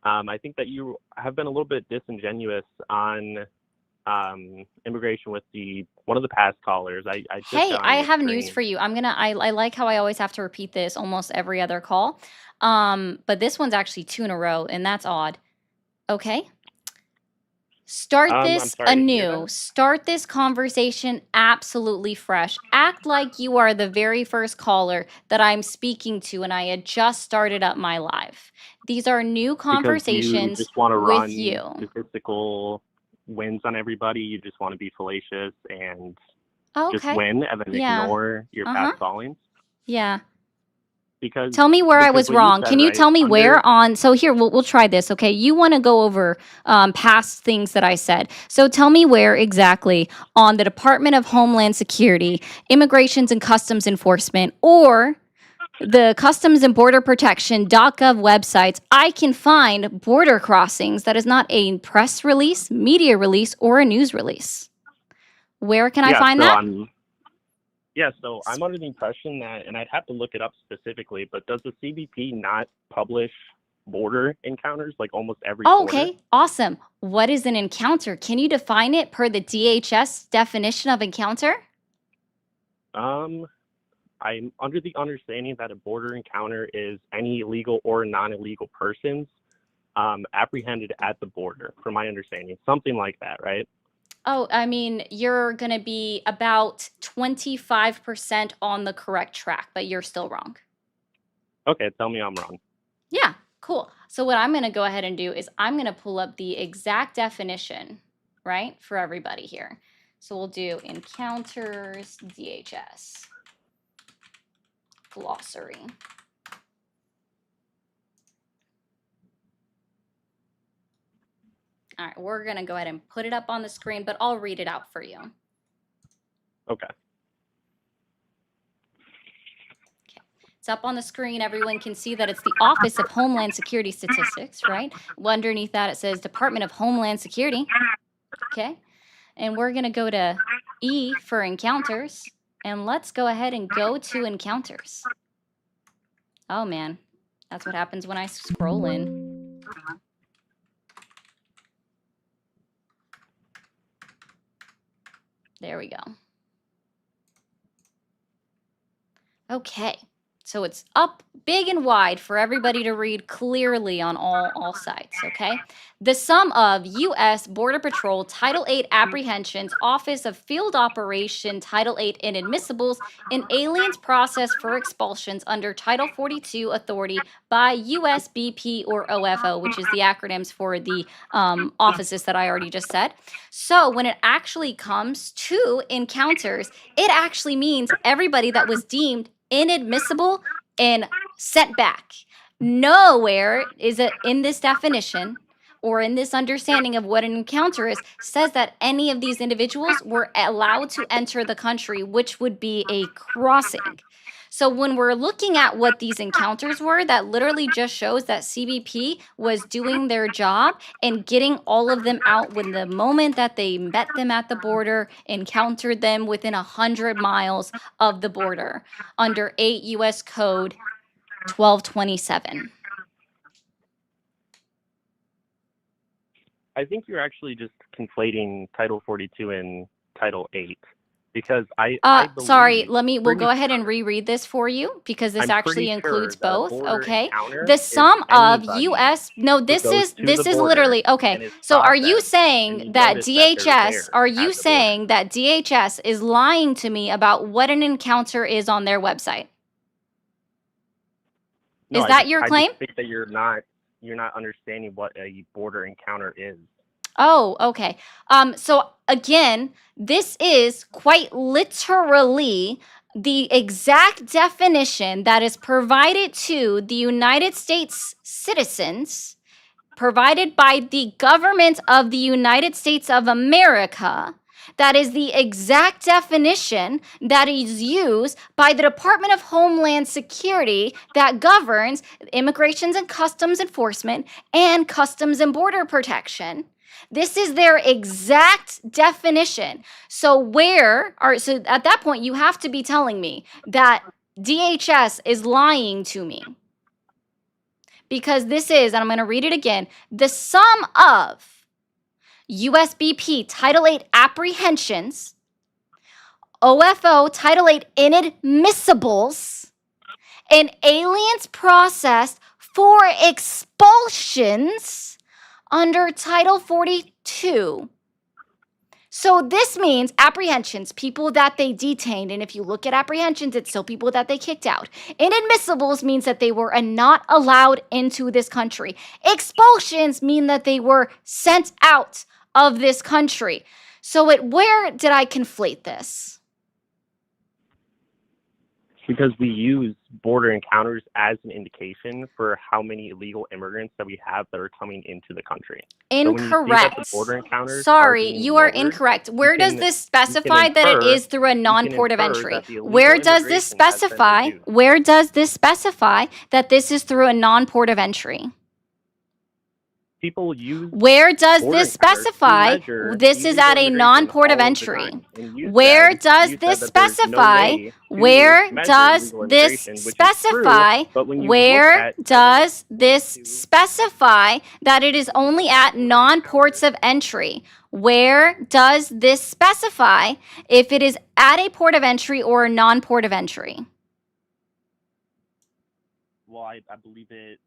I think that you have been a little bit disingenuous on immigration with one of the past callers. I just Hey, got on I your have news screen. for you. I like how I always have to repeat this almost every other call. But this one's actually 2 in a row, and that's odd. Okay? Start I'm this sorry to hear anew. that. Start this conversation absolutely fresh. Act like you are the very first caller that I'm speaking to, and I had just started up my live. These are new Because you conversations just want to with run you. statistical wins on everybody. You just want to be fallacious and just Okay. win and then Yeah. ignore your Uh-huh. past callings. Yeah. Because Tell me where I was what you wrong. said, Can you right, tell me under where on? So here, we'll try this, okay? You want to go over past things that I said. So tell me where exactly on the Department of Homeland Security, Immigrations and Customs Enforcement, or the Customs and Border Protection.gov websites I can find border crossings that is not a press release, media release, or a news release. Where can I find that? So I'm under the impression that, and I'd have to look it up specifically, but does the CBP not publish border encounters like almost every Oh, quarter? okay, awesome. What is an encounter? Can you define it per the DHS definition of encounter? I'm under the understanding that a border encounter is any illegal or non-illegal persons apprehended at the border, from my understanding. Something like that, right? Oh, I mean, you're going to be about 25% on the correct track, but you're still wrong. Okay, tell me I'm wrong. Yeah, cool. So what I'm going to go ahead and do is I'm going to pull up the exact definition, right, for everybody here. So we'll do encounters DHS glossary. All right, we're going to go ahead and put it up on the screen, but I'll read it out for you. Okay. It's up on the screen. Everyone can see that it's the Office of Homeland Security Statistics, right? Underneath that, it says Department of Homeland Security. Okay. And we're going to go to E for encounters. And let's go ahead and go to encounters. Oh, man. That's what happens when I scroll in. There we go. Okay. So it's up big and wide for everybody to read clearly on all sides, okay? The sum of U.S. Border Patrol Title 8 apprehensions, Office of Field Operation Title 8 inadmissibles, and aliens processed for expulsions under Title 42 authority by USBP or OFO, which is the acronyms for the offices that I already just said. So when it actually comes to encounters, it actually means everybody that was deemed inadmissible and set back. Nowhere is it in this definition or in this understanding of what an encounter is says that any of these individuals were allowed to enter the country, which would be a crossing. So when we're looking at what these encounters were, that literally just shows that CBP was doing their job and getting all of them out when the moment that they met them at the border, encountered them within 100 miles of the border under 8 U.S. Code 1227. I think you're actually just conflating Title 42 and Title 8, because I Sorry, believe we'll pretty go ahead and sure- reread this for you because this I'm actually pretty includes sure that a both, border okay? encounter The is sum of anybody US, no, who this goes to is the literally, border okay. and is So are you processed, and saying you that notice that they're DHS, there are you at the border. saying that DHS is lying to me about what an encounter is on their website? No, Is I that just, your I claim? just think that you're not understanding what a border encounter is. Oh, okay. So again, this is quite literally the exact definition that is provided to the United States citizens, provided by the government of the United States of America. That is the exact definition that is used by the Department of Homeland Security that governs Immigrations and Customs Enforcement and Customs and Border Protection. This is their exact definition. So so at that point you have to be telling me that DHS is lying to me. Because this is, and I'm going to read it again, the sum of USBP Title 8 apprehensions, OFO Title 8 inadmissibles, and aliens processed for expulsions under Title 42. So this means apprehensions, people that they detained. And if you look at apprehensions, it's still people that they kicked out. Inadmissibles means that they were not allowed into this country. Expulsions mean that they were sent out of this country. So where did I conflate this? Because we use border encounters as an indication for how many illegal immigrants that we have that are coming into the country. So when you see that Incorrect. the border encounters Sorry, are being you are lowered, incorrect. Where you does can- this you specify can that it infer- is through a you can non-port of infer entry? that the illegal Where does this immigration has been specify? reduced. Where does this specify that this is through a non-port of entry? People use Where does border this encounters to specify measure this is illegal at a immigration non-port of all the entry? time. And you Where said- does you this said that there's no specify? way to Where measure does illegal this immigration, which is specify? true, but when you look Where at does this specify that it is only at non-ports of entry? Where does this specify if it is at a port of entry or a non-port of entry? Well, I believe it.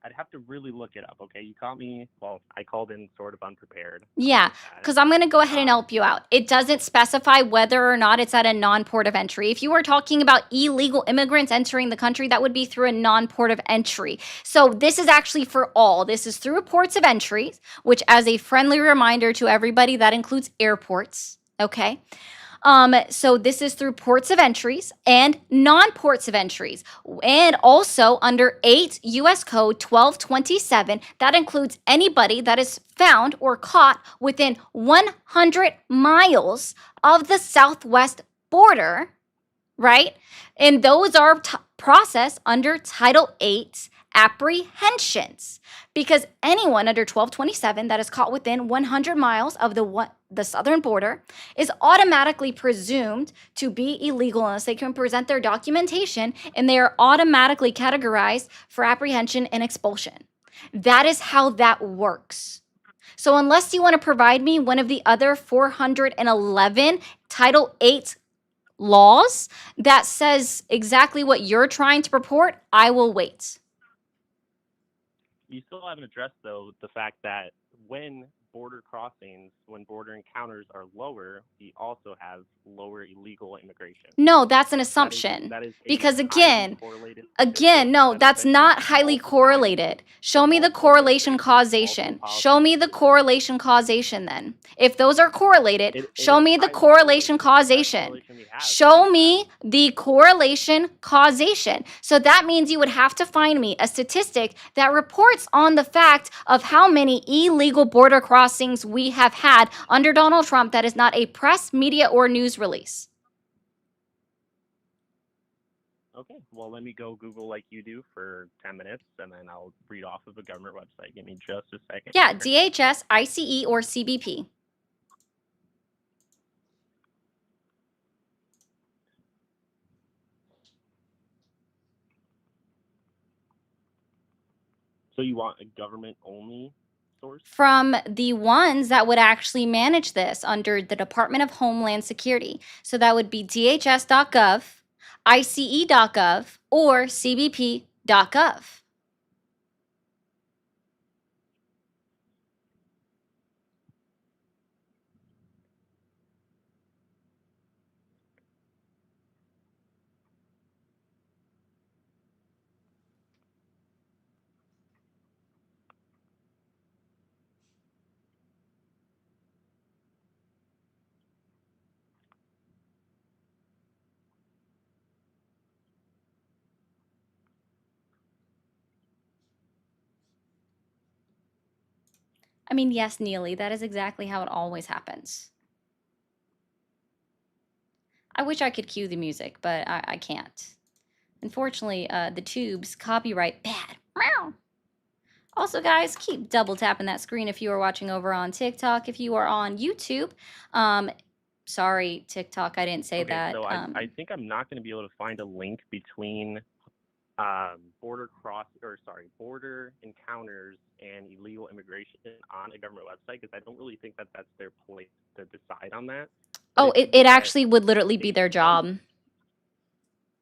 I'd have to really look it up. Okay, you caught me. Well, I called in sort of unprepared. Yeah, because I'm going to go ahead and help you out. It doesn't specify whether or not it's at a non-port of entry. If you were talking about illegal immigrants entering the country, that would be through a non-port of entry. So this is actually for all. This is through ports of entry, which, as a friendly reminder to everybody, that includes airports. Okay. So this is through ports of entries and non-ports of entries. And also under 8 U.S. Code 1227, that includes anybody that is found or caught within 100 miles of the southwest border, right? And those are processed under Title 8 apprehensions, because anyone under 1227 that is caught within 100 miles of the southern border is automatically presumed to be illegal unless they can present their documentation, and they are automatically categorized for apprehension and expulsion. That is how that works. So unless you want to provide me one of the other 411 Title 8 laws that says exactly what you're trying to purport, I will wait. You still haven't addressed, though, the fact that when border crossings, when border encounters are lower, we also have lower illegal immigration. No, that's an assumption. That is a Because highly again, correlated no, statistic that's that not affects highly multiple correlated. Show me the multiple correlation administrations, causation. multiple Show me the policies. correlation causation then. If those are correlated, It show is me the highly correlation correlated. That's the causation. correlation we have. Show me the correlation causation. So that means you would have to find me a statistic that reports on the fact of how many illegal border crossings we have had under Donald Trump that is not a press, media, or news release. Okay, well, let me go Google like you do for 10 minutes, and then I'll read off of a government website. Give me just a second. Yeah, here. DHS, ICE, or CBP. So you want a government-only source? From the ones that would actually manage this under the Department of Homeland Security. So that would be DHS.gov, ICE.gov, or CBP.gov. I mean, yes, Neely, that is exactly how it always happens. I wish I could cue the music, but I can't. Unfortunately, the tubes copyright bad. Meow. Also, guys, keep double tapping that screen if you are watching over on TikTok. If you are on YouTube, sorry, TikTok, I didn't say Okay, that. so I think I'm not going to be able to find a link between border encounters and illegal immigration on a government website, because I don't really think that that's their place to decide on that. Oh, But if you it look at actually would literally be their page one, job.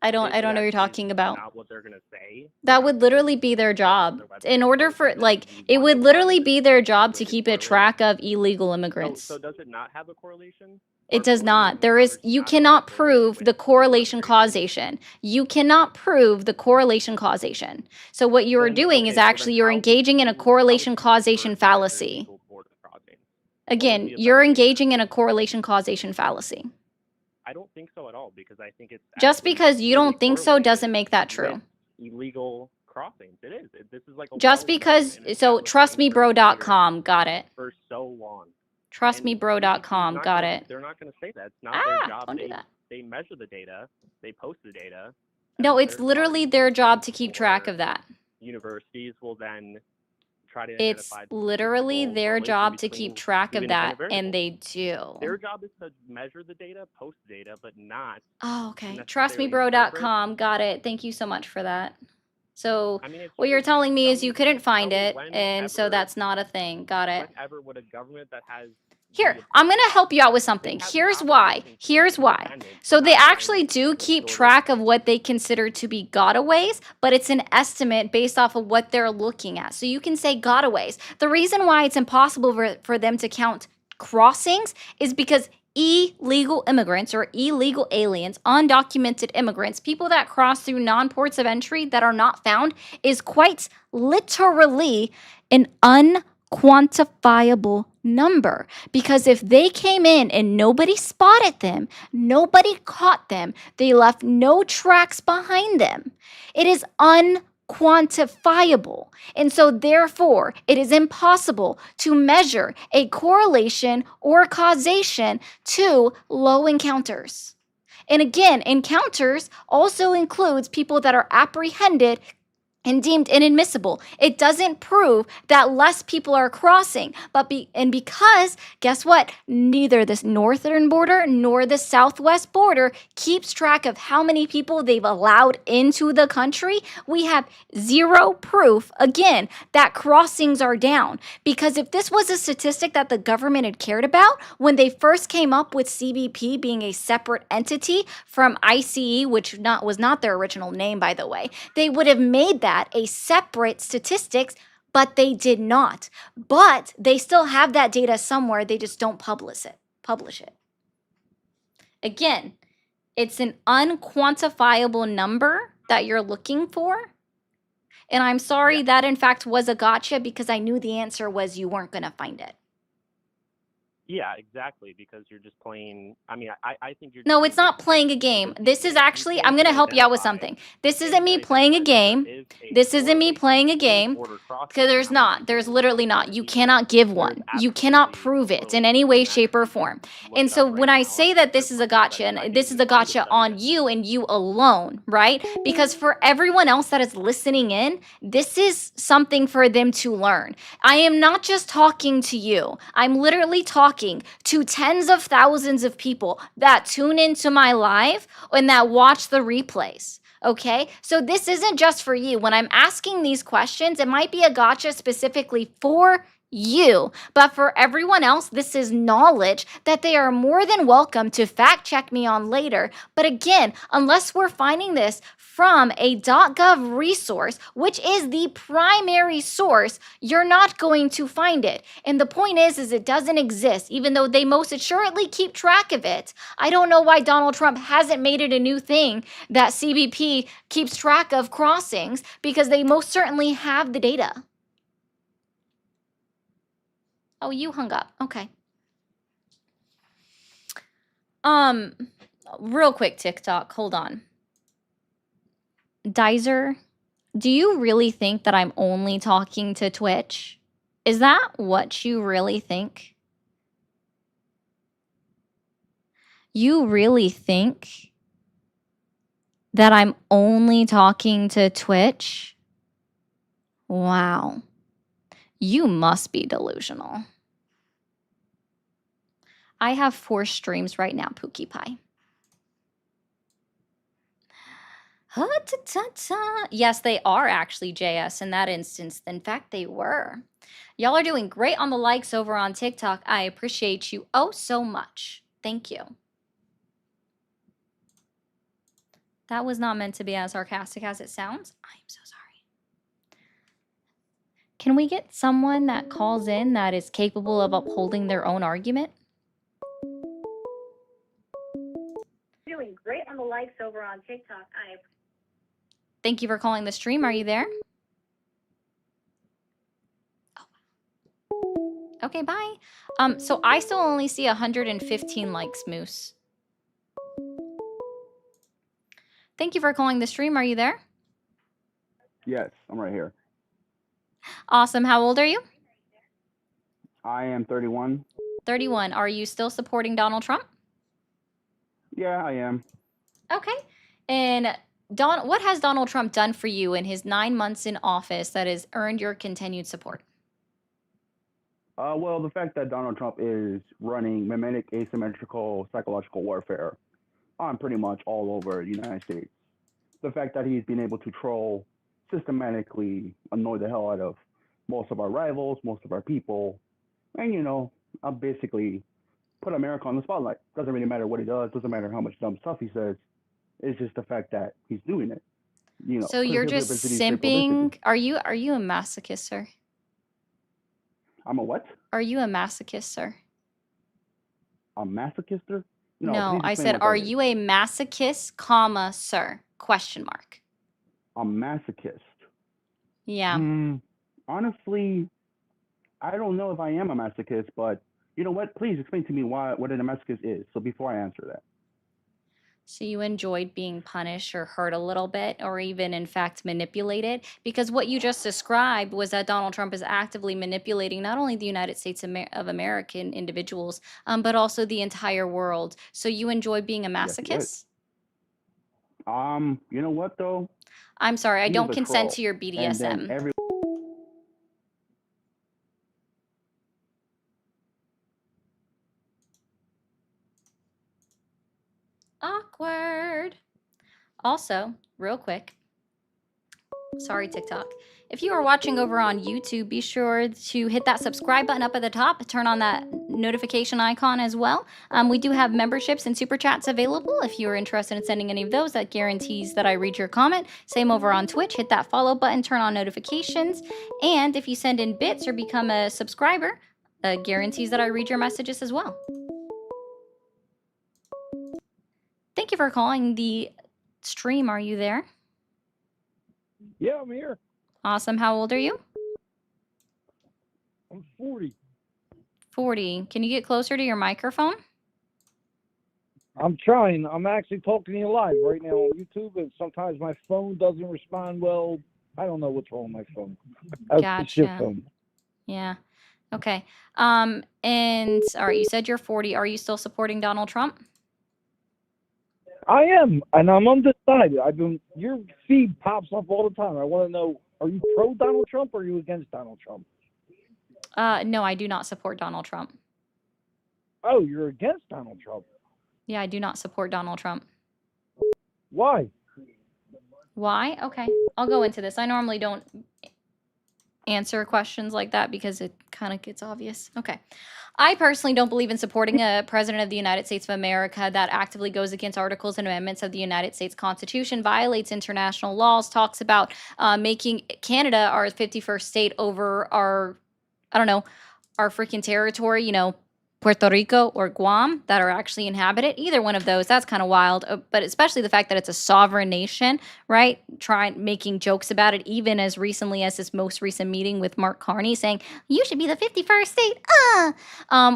I don't know what you're actually talking is about. not what they're going to say. That would literally be their job. Their In website order post for, that like, you it want would to literally monitor be their job to with keep a department. track of illegal immigrants. So does it not have a correlation? It Are does border not. There is, encounters you not at all cannot correlated prove with the correlation immigration? causation. You cannot prove the correlation causation. So what you are Then doing is okay, so then actually you're how engaging in a do you correlation first causation measure fallacy. illegal border crossing? What would Again, be a you're better way to engaging measure in a it? correlation causation fallacy. I don't think so at all, because I think it's Just actually because you clearly don't think so correlated doesn't make that with true. illegal crossings. It is. This is like a Just well-known because, and so established thing for trustmebro.com, got it. for so long. And CBP is Trustmebro.com, not got gonna, it. they're not going to say that. It's not their job. Don't do that. They measure the data, they post the data No, as it's third literally parties, their and job to keep track or of that. universities will then try to It's identify the literally statistical their correlation job to between keep track of even kind that, of variables. and they do. Their job is to measure the data, post the data, but not Oh, okay. necessarily interpret. Trustmebro.com, got it. Thank you so much for that. So I mean, what you're it's telling me tell is you me couldn't find tell me it, and so whenever that's not a thing. Got it. whenever would a government that has Here, the I'm gonna help you out with they something. have the Here's why. obligation to be Here's why. independent, So they not trying actually to do keep distort it. track of what they consider to be gotaways, but it's an estimate based off of what they're looking at. So you can say gotaways. The reason why it's impossible for them to count crossings is because illegal immigrants or illegal aliens, undocumented immigrants, people that cross through non-ports of entry that are not found, is quite literally an unquantifiable number. Because if they came in and nobody spotted them, nobody caught them, they left no tracks behind them, it is unquantifiable. And so therefore, it is impossible to measure a correlation or causation to low encounters. And again, encounters also includes people that are apprehended and deemed inadmissible. It doesn't prove that less people are crossing, because guess what? Neither the northern border nor the southwest border keeps track of how many people they've allowed into the country. We have zero proof, again, that crossings are down. Because if this was a statistic that the government had cared about when they first came up with CBP being a separate entity from ICE, which was not their original name, by the way, they would have made that a separate statistics, but they did not. But they still have that data somewhere. They just don't publish it. Again, it's an unquantifiable number that you're looking for. And I'm sorry that in fact was a gotcha, because I knew the answer was you weren't going to find it. Yeah, exactly, because you're just playing. I mean, I think you're. No, it's not playing a game. This is actually, I'm going to help you out with something. This isn't me playing a game. This isn't me playing a game, because there's not. There's literally not. You cannot give one. You cannot prove it in any way, shape, or form. And so when I say that this is a gotcha, and this is a gotcha on you and you alone, right? Because for everyone else that is listening in, this is something for them to learn. I am not just talking to you. I'm literally talking to tens of thousands of people that tune into my live and that watch the replays. Okay, so this isn't just for you. When I'm asking these questions, it might be a gotcha specifically for you. But for everyone else, this is knowledge that they are more than welcome to fact check me on later. But again, unless we're finding this from a .gov resource, which is the primary source, you're not going to find it. And the point is it doesn't exist, even though they most assuredly keep track of it. I don't know why Donald Trump hasn't made it a new thing that CBP keeps track of crossings, because they most certainly have the data. Oh, you hung up. Okay. Real quick, TikTok. Hold on. Dizer, do you really think that I'm only talking to Twitch? Is that what you really think? You really think that I'm only talking to Twitch? Wow. You must be delusional. I have 4 streams right now, Pookie Pie. Yes, they are actually JS in that instance. In fact, they were. Y'all are doing great on the likes over on TikTok. I appreciate you oh so much. Thank you. That was not meant to be as sarcastic as it sounds. I'm so sorry. Can we get someone that calls in that is capable of upholding their own argument? Doing great on the likes over on TikTok. Thank you for calling the stream. Are you there? Oh. Okay, bye. So I still only see 115 likes, Moose. Thank you for calling the stream. Are you there? Yes, I'm right here. Awesome. How old are you? I am 31. 31. Are you still supporting Donald Trump? Yeah, I am. Okay. And what has Donald Trump done for you in his 9 months in office that has earned your continued support? Well, the fact that Donald Trump is running mimetic asymmetrical psychological warfare on pretty much all over the United States. The fact that he's been able to troll, systematically annoy the hell out of most of our rivals, most of our people, and, basically put America on the spotlight. Doesn't really matter what he does, doesn't matter how much dumb stuff he says. It's just the fact that he's doing it. So you're just simping. Are you a masochist, sir? I'm a what? Are you a masochist, sir? A masochist, sir? No, I said, are you a masochist, comma, sir? Question mark. A masochist? Yeah. Honestly, I don't know if I am a masochist, but you know what? Please explain to me what a masochist is. So before I answer that. So you enjoyed being punished or hurt a little bit, or even in fact manipulated? Because what you just described was that Donald Trump is actively manipulating not only the United States of American individuals, but also the entire world. So you enjoy being a masochist? Yes, you know what though? I'm sorry, I He don't is a consent troll. to your And then BDSM. Awkward. Also, real quick, sorry, TikTok. If you are watching over on YouTube, be sure to hit that subscribe button up at the top, turn on that notification icon as well. We do have memberships and super chats available if you are interested in sending any of those. That guarantees that I read your comment. Same over on Twitch, hit that follow button, turn on notifications. And if you send in bits or become a subscriber, that guarantees that I read your messages as well. Thank you for calling the stream. Are you there? Yeah, I'm here. Awesome. How old are you? I'm 40. 40. Can you get closer to your microphone? I'm trying. I'm actually talking to you live right now on YouTube, and sometimes my phone doesn't respond well. I don't know what's wrong with my phone. That's a shit Gotcha. phone. Yeah. Okay. And all right, you said you're 40. Are you still supporting Donald Trump? I am, and I'm undecided. Your feed pops up all the time. I want to know: are you pro Donald Trump or are you against Donald Trump? No, I do not support Donald Trump. Oh, you're against Donald Trump. Yeah, I do not support Donald Trump. Why? Why? Okay, I'll go into this. I normally don't answer questions like that because it kind of gets obvious. Okay. I personally don't believe in supporting a president of the United States of America that actively goes against articles and amendments of the United States Constitution, violates international laws, talks about making Canada our 51st state over our, I don't know, our freaking territory, Puerto Rico or Guam that are actually inhabited. Either one of those, that's kind of wild. But especially the fact that it's a sovereign nation, right? Making jokes about it, even as recently as this most recent meeting with Mark Carney saying, you should be the 51st state,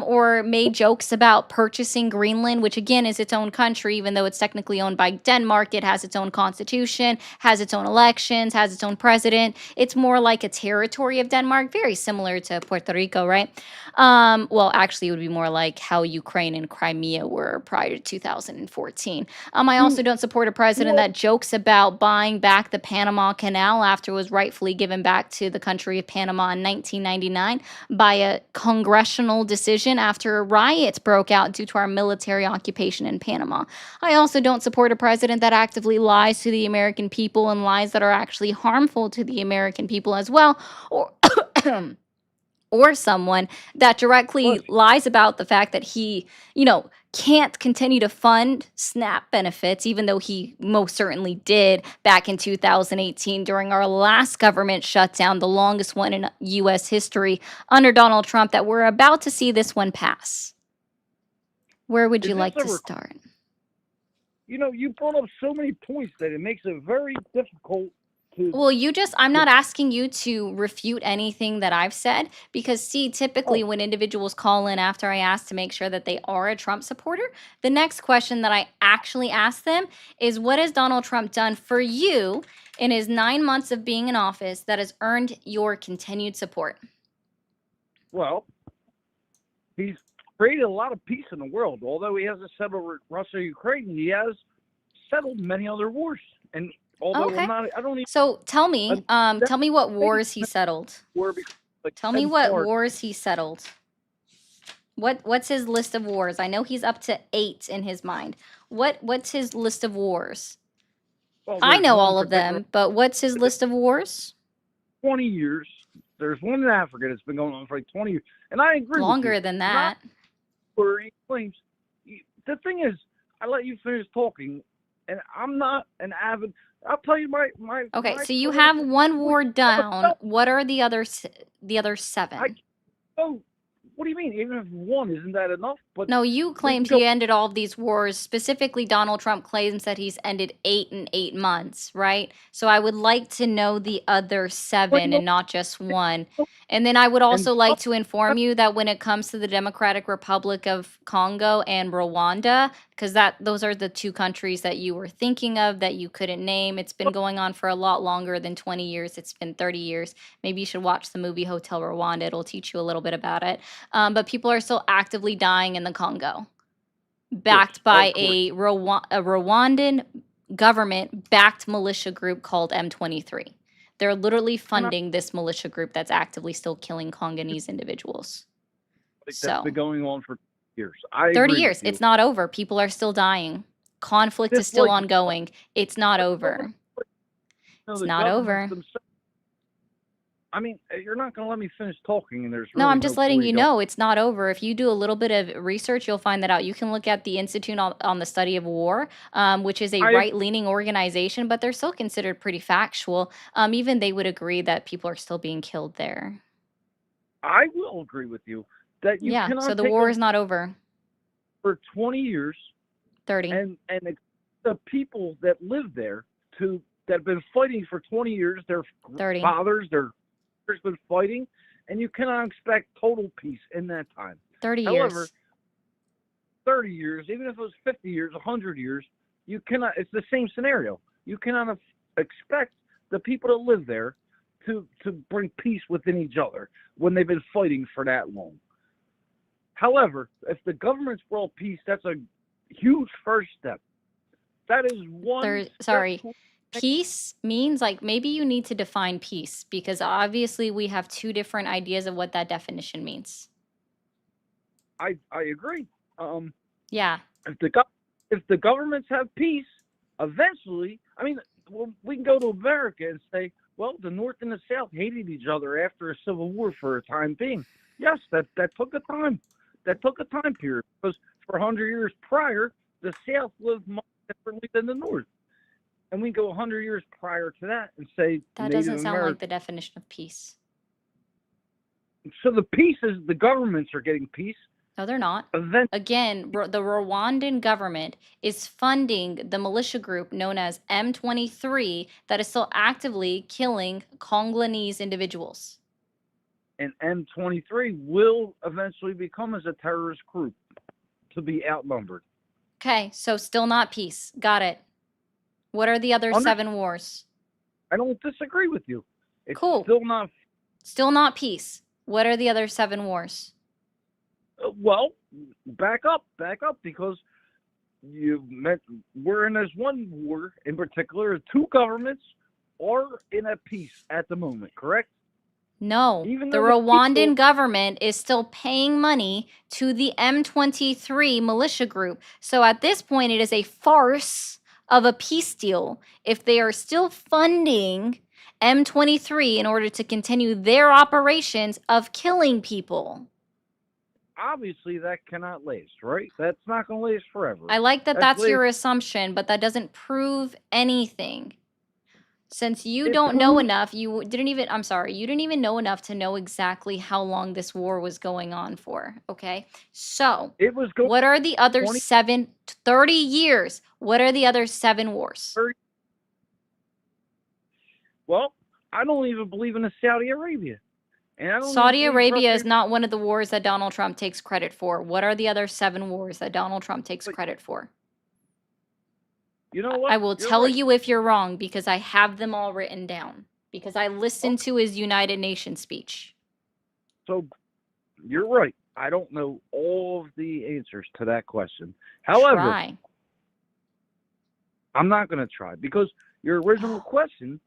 or made jokes about purchasing Greenland, which again is its own country, even though it's technically owned by Denmark. It has its own constitution, has its own elections, has its own president. It's more like a territory of Denmark, very similar to Puerto Rico, right? Well, actually, it would be more like how Ukraine and Crimea were prior to 2014. I also don't support a president that jokes about buying back the Panama Canal after it was rightfully given back to the country of Panama in 1999 by a congressional decision after riots broke out due to our military occupation in Panama. I also don't support a president that actively lies to the American people and lies that are actually harmful to the American people as well, or someone that directly lies about the fact that he, can't continue to fund SNAP benefits, even though he most certainly did back in 2018 during our last government shutdown, the longest one in U.S. history under Donald Trump, that we're about to see this one pass. Where would you like to start? You brought up so many points that it makes it very difficult. Well, I'm not asking you to refute anything that I've said because, see, typically when individuals call in after I ask to make sure that they are a Trump supporter, the next question that I actually ask them is, what has Donald Trump done for you in his 9 months of being in office that has earned your continued support? Well, he's created a lot of peace in the world. Although he hasn't settled Russia, Ukraine, he has settled many other wars. And although Okay. I don't even. So tell me what wars he settled. Tell me what wars he settled. What's his list of wars? I know he's up to 8 in his mind. What's his list of wars? Well, I there's know one all of them, but what's his list of wars? 20 years. There's one in Africa that's been going on for like 20 years. And I agree Longer with you. than that. Where he claims. The thing is, I let you finish talking, and I'm not an avid. I'll tell you my. Okay, my so you have one war down. What are the other 7? Oh, what do you mean? Even if one, isn't that enough? But No, you claimed he ended all of these wars. Specifically, Donald Trump claims that he's ended 8 in 8 months, right? So I would like to know the other 7 and not just one. And then I would also like to inform you that when it comes to the Democratic Republic of Congo and Rwanda, because those are the 2 countries that you were thinking of that you couldn't name. It's been going on for a lot longer than 20 years. It's been 30 years. Maybe you should watch the movie Hotel Rwanda. It'll teach you a little bit about it. But people are still actively dying in the Congo, backed by a Rwandan government-backed militia group called M23. They're literally funding this militia group that's actively still killing Congolese individuals. That's been going on for years. 30 years. It's not over. People are still dying. Conflict is still ongoing. It's not over. It's not over. I mean, you're not going to let me finish talking, and there's No, really I'm just letting you know it's not over. If you do a little bit of research, you'll find that out. You can look at the Institute on the Study of War, which is a right-leaning organization, but they're still considered pretty factual. Even they would agree that people are still being killed there. I will agree with you that you cannot. So the war is not over. For 20 years. 30. And the people that live there that have been fighting for 20 years, their 30. fathers, their been fighting, and you cannot expect total peace in that time. 30 years. However, 30 years, even if it was 50 years, 100 years, you cannot. It's the same scenario. You cannot expect the people that live there to bring peace within each other when they've been fighting for that long. However, if the government's world peace, that's a huge first step. That is one. Peace means, like, maybe you need to define peace, because obviously we have 2 different ideas of what that definition means. I agree. Yeah. If the governments have peace, eventually, I mean, we can go to America and say, Well, the North and the South hated each other after a civil war for a time being. Yes, that took a time. That took a time period because for 100 years prior, the South lived much differently than the North. And we go 100 years prior to that and say That Native doesn't sound like American. the definition of peace. So the peace is the governments are getting peace. No, they're not. Event- Again, the Rwandan government is funding the militia group known as M23 that is still actively killing Congolese individuals. and M23 will eventually become as a terrorist group to be outnumbered. Okay, so still not peace. Got it. What are the other Under- 7 wars? I don't disagree with you. It's Cool. still not Peace. What are the other 7 wars? well, back up, because we're in this one war in particular. 2 governments are in a peace at the moment, correct? No, Even the though the Rwandan people- government is still paying money to the M23 militia group. So at this point, it is a farce of a peace deal if they are still funding M23 in order to continue their operations of killing people. Obviously, that cannot last, right? That's not going to last forever. I like that That's that's your assumption, but that doesn't prove anything. Since you It don't know proves- enough, you didn't even know enough to know exactly how long this war was going on for, okay? So, It was going. what are the other 20 30 years? What are the other 7 wars? Well, I don't even believe in Saudi Arabia. And I don't Saudi even believe Arabia Russia- is not one of the wars that Donald Trump takes credit for. What are the other 7 wars that Donald Trump takes credit for? You know what? I will You're tell right. you if you're wrong because I have them all written down. Because I listened to his United Nations speech. So you're right. I don't know all of the answers to that question. However, Try. I'm not going to try because your original question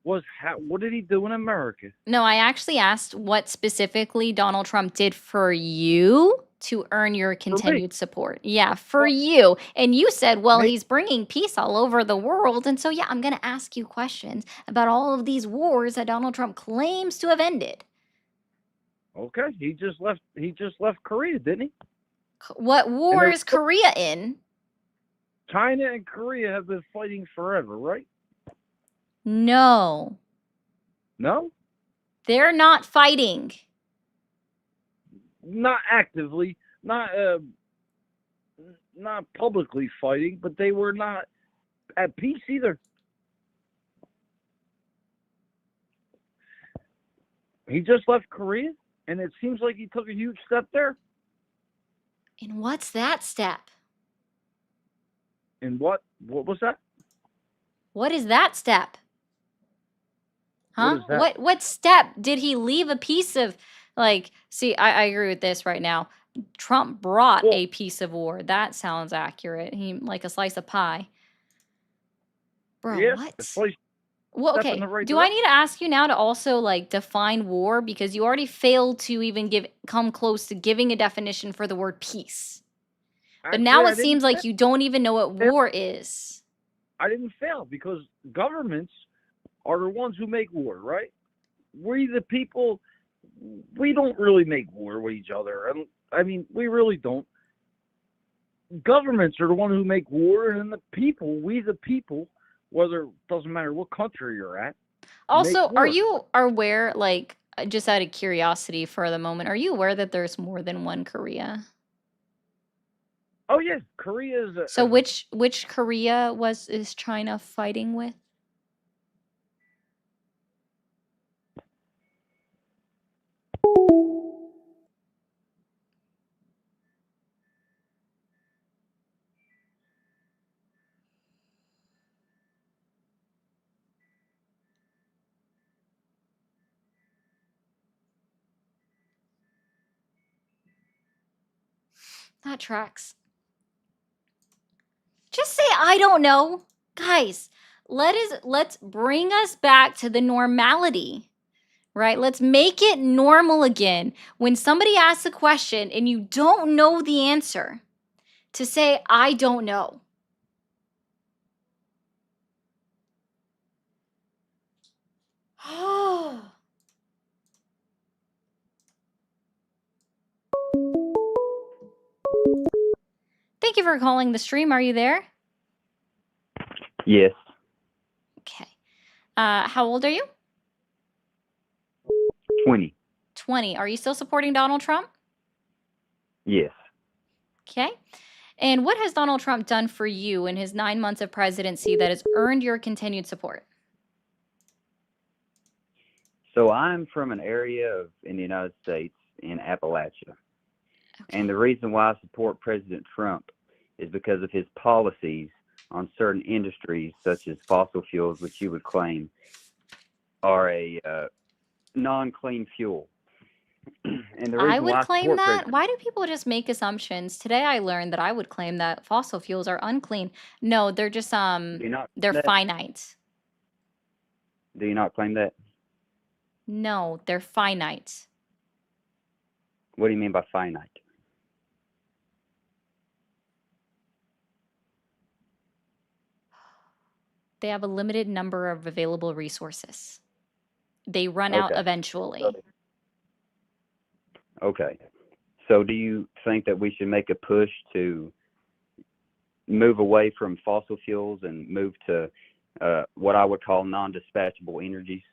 was what did he do in America? No, I actually asked what specifically Donald Trump did for you to earn your continued support. Yeah, for you. And you said, well, he's bringing peace all over the world. And so, yeah, I'm going to ask you questions about all of these wars that Donald Trump claims to have ended. Okay, he just left Korea, didn't he? What war is Korea in? China and Korea have been fighting forever, right? No, No? they're not fighting. Not actively, not publicly fighting, but they were not at peace either. He just left Korea, and it seems like he took a huge step there. And what's that step? And what was that? What is that step? Huh? What is that? What step did he leave a piece of, like, see, I agree with this right now. Trump brought a piece of war. That sounds accurate. He, like a slice of pie. Bro, Yeah, what? it's like Well, step in okay. the right Do I direction. need to ask you now to also like define war because you already failed to even come close to giving a definition for the word peace. But now Actually, I it seems didn't like you don't even know what war is. I didn't fail because governments are the ones who make war, right? We the people, we don't really make war with each other. I mean, we really don't. Governments are the one who make war, and the people, we the people, whether doesn't matter what country you're at. Also, make are war. you aware, like, just out of curiosity for the moment, are you aware that there's more than one Korea? Oh yeah, Korea is. So which Korea is China fighting with? That tracks. Just say I don't know. Guys, let's bring us back to the normality. Right? Let's make it normal again. When somebody asks a question and you don't know the answer, to say I don't know. Thank you for calling the stream. Are you there? Yes. Okay. How old are you? 20. 20. Are you still supporting Donald Trump? Yes. Okay. And what has Donald Trump done for you in his 9 months of presidency that has earned your continued support? So I'm from an area in the United States in Appalachia. And the reason why I support President Trump is because of his policies on certain industries, such as fossil fuels, which you would claim are a non-clean fuel. And the reason I would why I claim support that. President, Why do people just make assumptions? Today I learned that I would claim that fossil fuels are unclean. No, they're just do you not they're claim that? finite. Do you not claim that? No, they're finite. What do you mean by finite? They have a limited number of available resources. They run out Okay. eventually. Okay. So do you think that we should make a push to move away from fossil fuels and move to what I would call non-dispatchable energies?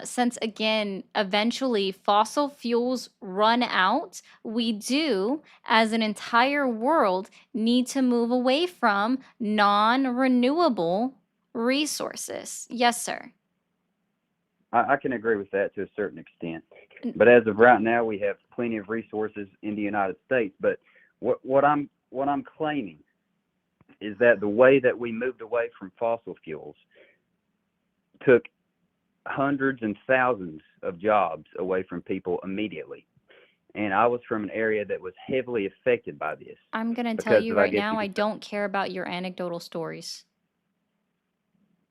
Since again, eventually fossil fuels run out, we do, as an entire world, need to move away from non-renewable resources. Yes, sir. I can agree with that to a certain extent. But as of right now, we have plenty of resources in the United States. But what I'm claiming is that the way that we moved away from fossil fuels took hundreds and thousands of jobs away from people immediately. And I was from an area that was heavily affected by this. I'm going to tell because you of, I right guess now, you I could- don't care about your anecdotal stories.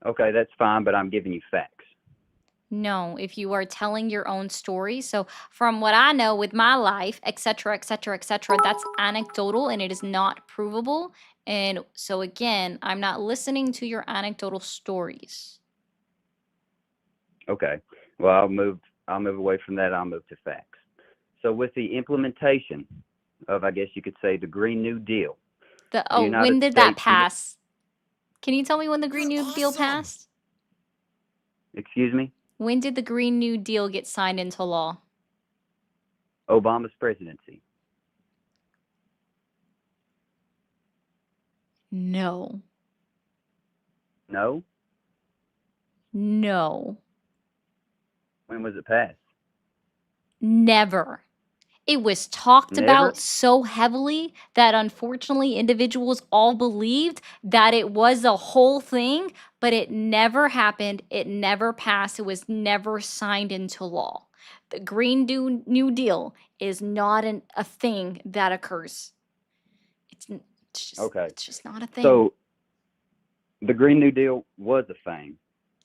Okay, that's fine, but I'm giving you facts. No, if you are telling your own story. So from what I know with my life, et cetera, that's anecdotal and it is not provable. And so again, I'm not listening to your anecdotal stories. Okay. Well, I'll move away from that. I'll move to facts. So with the implementation of, I guess you could say, the Green New Deal. When United did that States- pass? Can you tell me when the Green New Deal passed? Excuse me? When did the Green New Deal get signed into law? Obama's presidency. No. No? No. When was it passed? Never. It was talked Never? about so heavily that unfortunately individuals all believed that it was a whole thing, but it never happened. It never passed. It was never signed into law. The Green New Deal is not a thing that occurs. It's just not a thing. So the Green New Deal was a thing.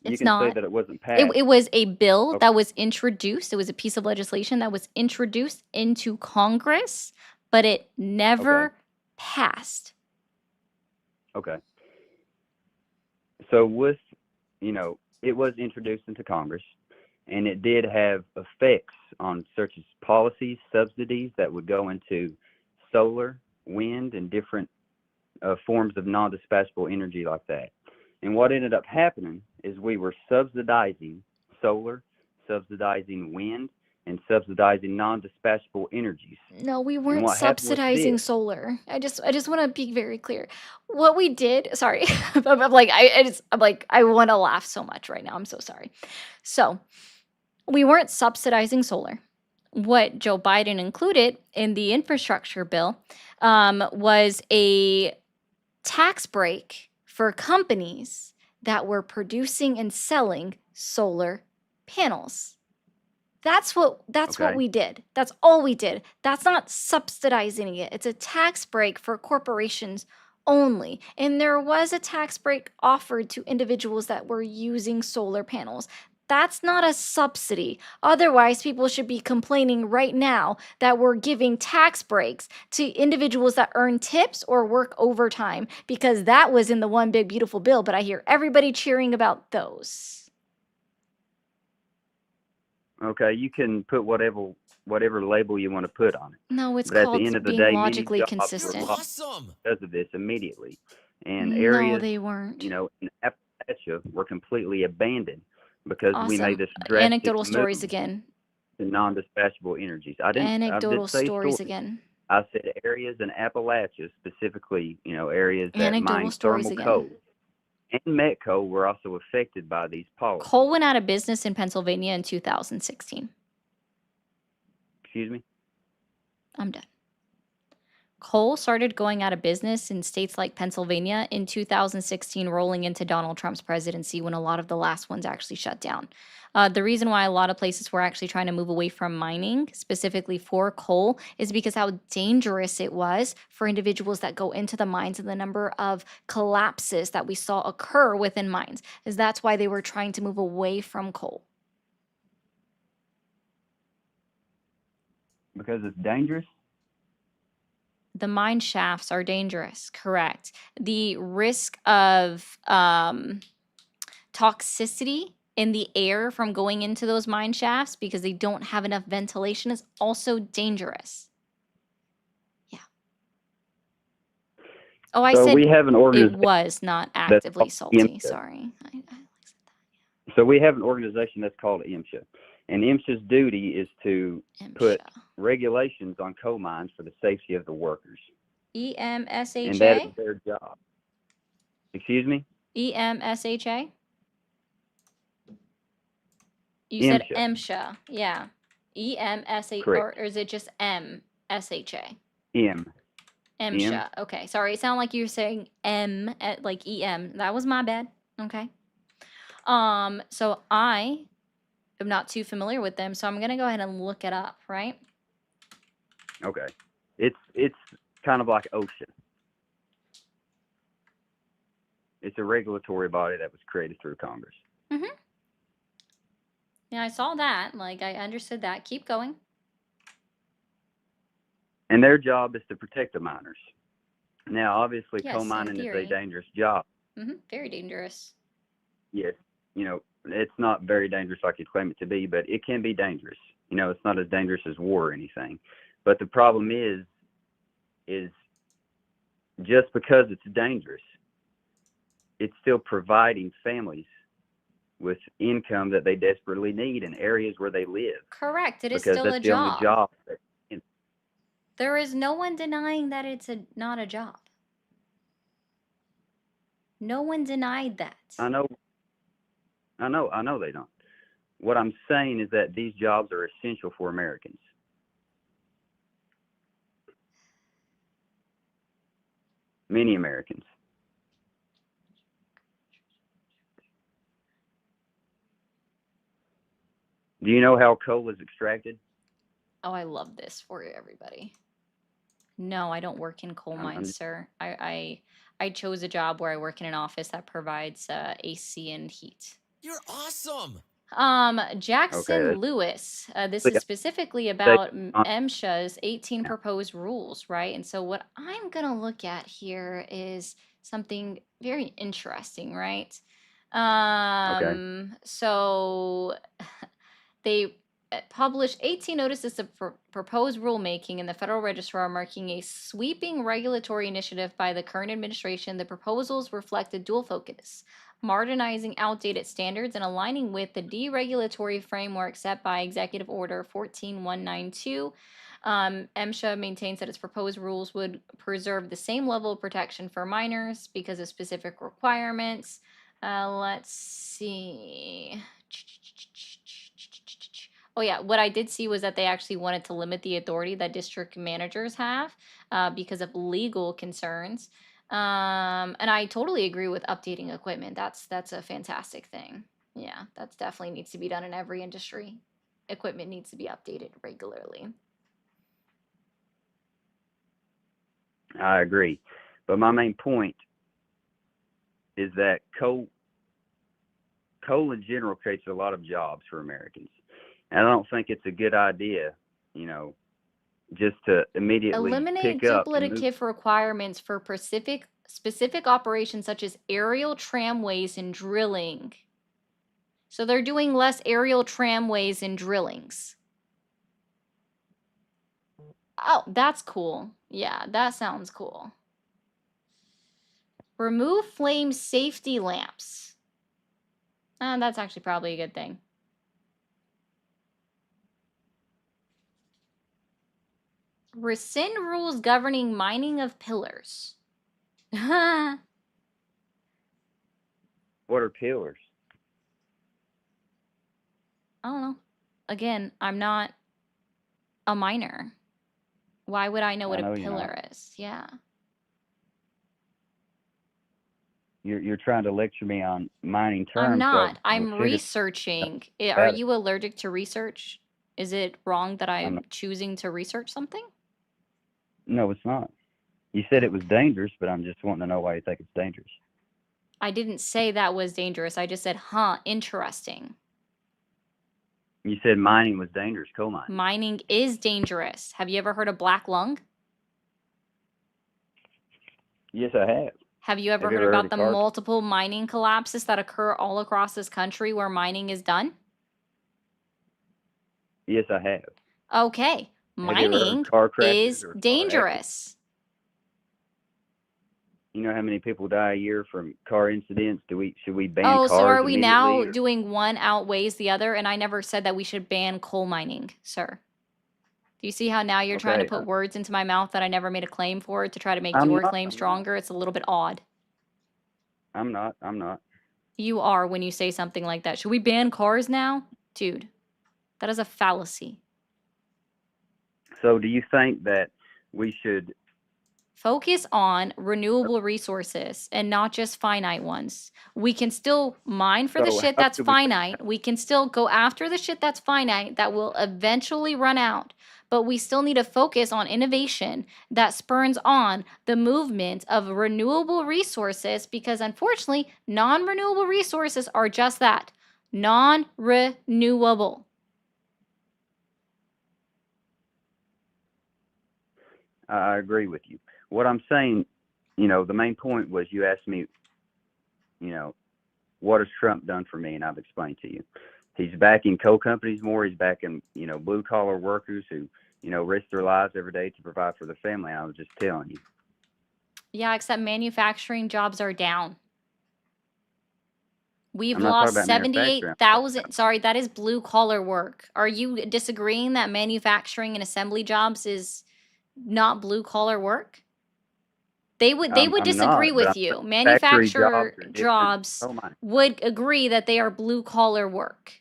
You It's can say not. that it wasn't passed. It was a bill Okay. that was introduced. It was a piece of legislation that was introduced into Congress, but it never passed. Okay. So with, it was introduced into Congress, and it did have effects on such as policies, subsidies that would go into solar, wind, and different forms of non-dispatchable energy like that. And what ended up happening is we were subsidizing solar, subsidizing wind, and subsidizing non-dispatchable energies. No, we And weren't what happened with subsidizing this- solar. I just want to be very clear. What we did, sorry, I'm like I want to laugh so much right now. I'm so sorry. So, we weren't subsidizing solar. What Joe Biden included in the infrastructure bill was a tax break for companies that were producing and selling solar panels. That's what Okay. we did. That's all we did. That's not subsidizing it. It's a tax break for corporations only. And there was a tax break offered to individuals that were using solar panels. That's not a subsidy. Otherwise, people should be complaining right now that we're giving tax breaks to individuals that earn tips or work overtime, because that was in the one big beautiful bill, but I hear everybody cheering about those. Okay, you can put whatever label you want to put on it. No, it's But at the called end of the being day, many logically jobs were consistent. lost Awesome. because of this immediately. And No, areas, they weren't. you know, in Appalachia were completely abandoned because we made Awesome. this drastic Anecdotal stories move again. to non-dispatchable energies. I didn't Anecdotal say stories stories. again. I said areas in Appalachia, specifically, you know, areas that Anecdotal mine stories thermal again. coal and met coal were also affected by these policies. Coal went out of business in Pennsylvania in 2016. Excuse me? I'm done. Coal started going out of business in states like Pennsylvania in 2016, rolling into Donald Trump's presidency when a lot of the last ones actually shut down. The reason why a lot of places were actually trying to move away from mining, specifically for coal, is because how dangerous it was for individuals that go into the mines and the number of collapses that we saw occur within mines. Is that's why they were trying to move away from coal. Because it's dangerous? The mine shafts are dangerous, correct. The risk of toxicity in the air from going into those mine shafts because they don't have enough ventilation is also dangerous. Yeah. Oh, I So said we have an it organization was not that's actively called salty. IMSHA. Sorry. So we have an organization that's called IMSHA. And IMSHA's duty is to put regulations on coal mines for the safety of the workers. And that is EMSHA? their job. Excuse me? EMSHA? You said IMSHA. MSHA. Yeah. EMSHA, Correct. or is it just MSHA? M. MSHA. Okay. Sorry. It sounded like you were saying M, like EM. That was my bad. Okay. So I am not too familiar with them, so I'm gonna go ahead and look it up, right? Okay. It's kind of like OSHA. It's a regulatory body that was created through Congress. Mm-hmm. Yeah, I saw that. Like, I understood that. Keep going. And their job is to protect the miners. Now, obviously, Yes, coal in mining is a theory. dangerous job. Mm-hmm. Very dangerous. Yes, you know, it's not very dangerous like you claim it to be, but it can be dangerous. You know, it's not as dangerous as war or anything. But the problem is just because it's dangerous, it's still providing families with income that they desperately need in areas where they live. Correct. It is Because still that's a the only job. job. There is no one denying that it's not a job. No one denied that. I know they don't. What I'm saying is that these jobs are essential for Americans. Many Americans. Do you know how coal is extracted? Oh, I love this for everybody. No, I don't work in coal mines, sir. I chose a job where I work in an office that provides AC and heat. You're awesome. Jackson Okay. Lewis. This Yeah. is specifically about MSHA's 18 proposed rules, right? And so what I'm gonna look at here is something very interesting, right? So they published 18 notices of proposed rulemaking in the Federal Register, marking a sweeping regulatory initiative by the current administration. The proposals reflect a dual focus: modernizing outdated standards and aligning with the deregulatory framework set by Executive Order 14192. MSHA maintains that its proposed rules would preserve the same level of protection for minors because of specific requirements. Let's see. Oh yeah, what I did see was that they actually wanted to limit the authority that district managers have because of legal concerns. And I totally agree with updating equipment. That's a fantastic thing. Yeah, that's definitely needs to be done in every industry. Equipment needs to be updated regularly. I agree. But my main point is that coal coal in general creates a lot of jobs for Americans. And I don't think it's a good idea, you know, just to immediately Eliminate pick up and move. duplicative requirements for specific operations such as aerial tramways and drilling. So they're doing less aerial tramways and drillings. Oh, that's cool. Yeah, that sounds cool. Remove flame safety lamps. That's actually probably a good thing. Rescind rules governing mining of pillars. What are pillars? I don't know. Again, I'm not a miner. Why would I know what I know a you're pillar is? Yeah. You're trying to lecture me on mining terms. I'm so not. I I'm figured researching. Are better. you allergic to research? Is it wrong that I'm I'm not. choosing to research something? No, it's not. You said it was dangerous, but I'm just wanting to know why you think it's dangerous. I didn't say that was dangerous. I just said, huh, interesting. You said mining was dangerous, coal mining. Mining is dangerous. Have you ever heard of black lung? Yes, I have. Have you ever Have you heard ever heard about of the car- multiple mining collapses that occur all across this country where mining is done? Yes, I have. Okay. Have you ever heard of Mining car crashes is or car dangerous. You know how many people die a year from car incidents? Should we ban Oh, cars so are we now immediately, or- doing one outweighs the other? And I never said that we should ban coal mining, sir. Do you see how now you're trying to Okay, put words into my mouth that I never made a claim for to try to make I'm your not- claim I'm not. stronger? It's a little bit odd. I'm not. You are when you say something like that. Should we ban cars now? Dude, that is a fallacy. So do you think that we should Focus on renewable resources and not just finite ones. We can still mine for the So shit how that's should we- finite. We can still go after the shit that's finite that will eventually run out. But we still need to focus on innovation that spurns on the movement of renewable resources because unfortunately, non-renewable resources are just that, non-renewable. I agree with you. What I'm saying, you know, the main point was you asked me, you know, what has Trump done for me? And I've explained to you. He's backing coal companies more. He's backing, you know, blue collar workers who, you know, risk their lives every day to provide for their family. I was just telling you. Yeah, except manufacturing jobs are down. We've I'm not talking lost about manufacturing. 78,000. Sorry, that is blue collar work. Are you disagreeing that manufacturing and assembly jobs is not blue collar work? They would I'm disagree not, but with I'm you. saying factory Manufacturer jobs are different than jobs coal mining. would agree that they are blue collar work.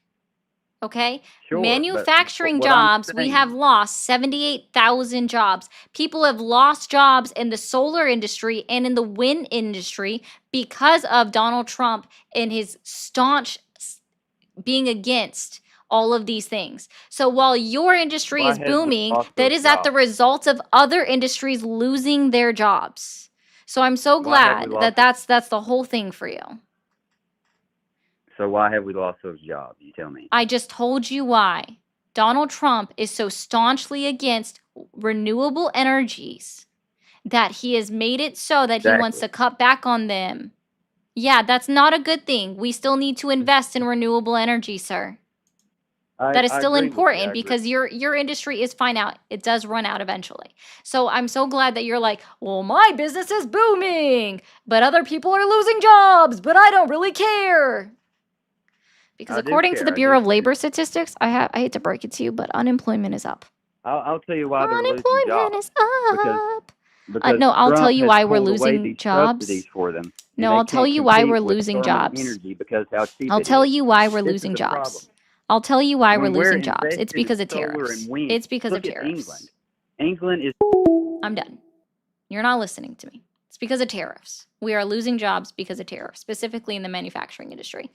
Okay? Sure, but Manufacturing what I'm jobs, we saying- have lost 78,000 jobs. People have lost jobs in the solar industry and in the wind industry because of Donald Trump and his staunch being against all of these things. So while your industry Why is has we booming, lost that those is at the jobs? result of other industries losing their jobs. So I'm so Why have we glad lost that that's the whole thing for you. So why have we lost those jobs? You tell me. I just told you why. Donald Trump is so staunchly against renewable energies that he has made it so that he wants to cut back on them. Yeah, that's not a good thing. We still need to invest in renewable energy, sir. That is still important because your industry is fine out. It does run out eventually. So I'm so glad that you're like, well, my business is booming, but other people are losing jobs, but I don't really care. Because I do according to care, the I Bureau do of Labor Statistics, I hate to break it to you, but unemployment is up. I'll tell you why they're losing Unemployment jobs. is up. Because No, I'll tell Trump you has why we're pulled away losing these jobs. subsidies for them, and No, they I'll tell can't you why compete we're with losing thermal jobs. energy because how cheap I'll it tell is. you why we're This is losing the jobs. problem. I'll tell you why we're When we're losing jobs. It's invested because in of solar tariffs. and wind, It's because look of at tariffs. England is I'm done. You're not listening to me. It's because of tariffs. We are losing jobs because of tariffs, specifically in the manufacturing industry.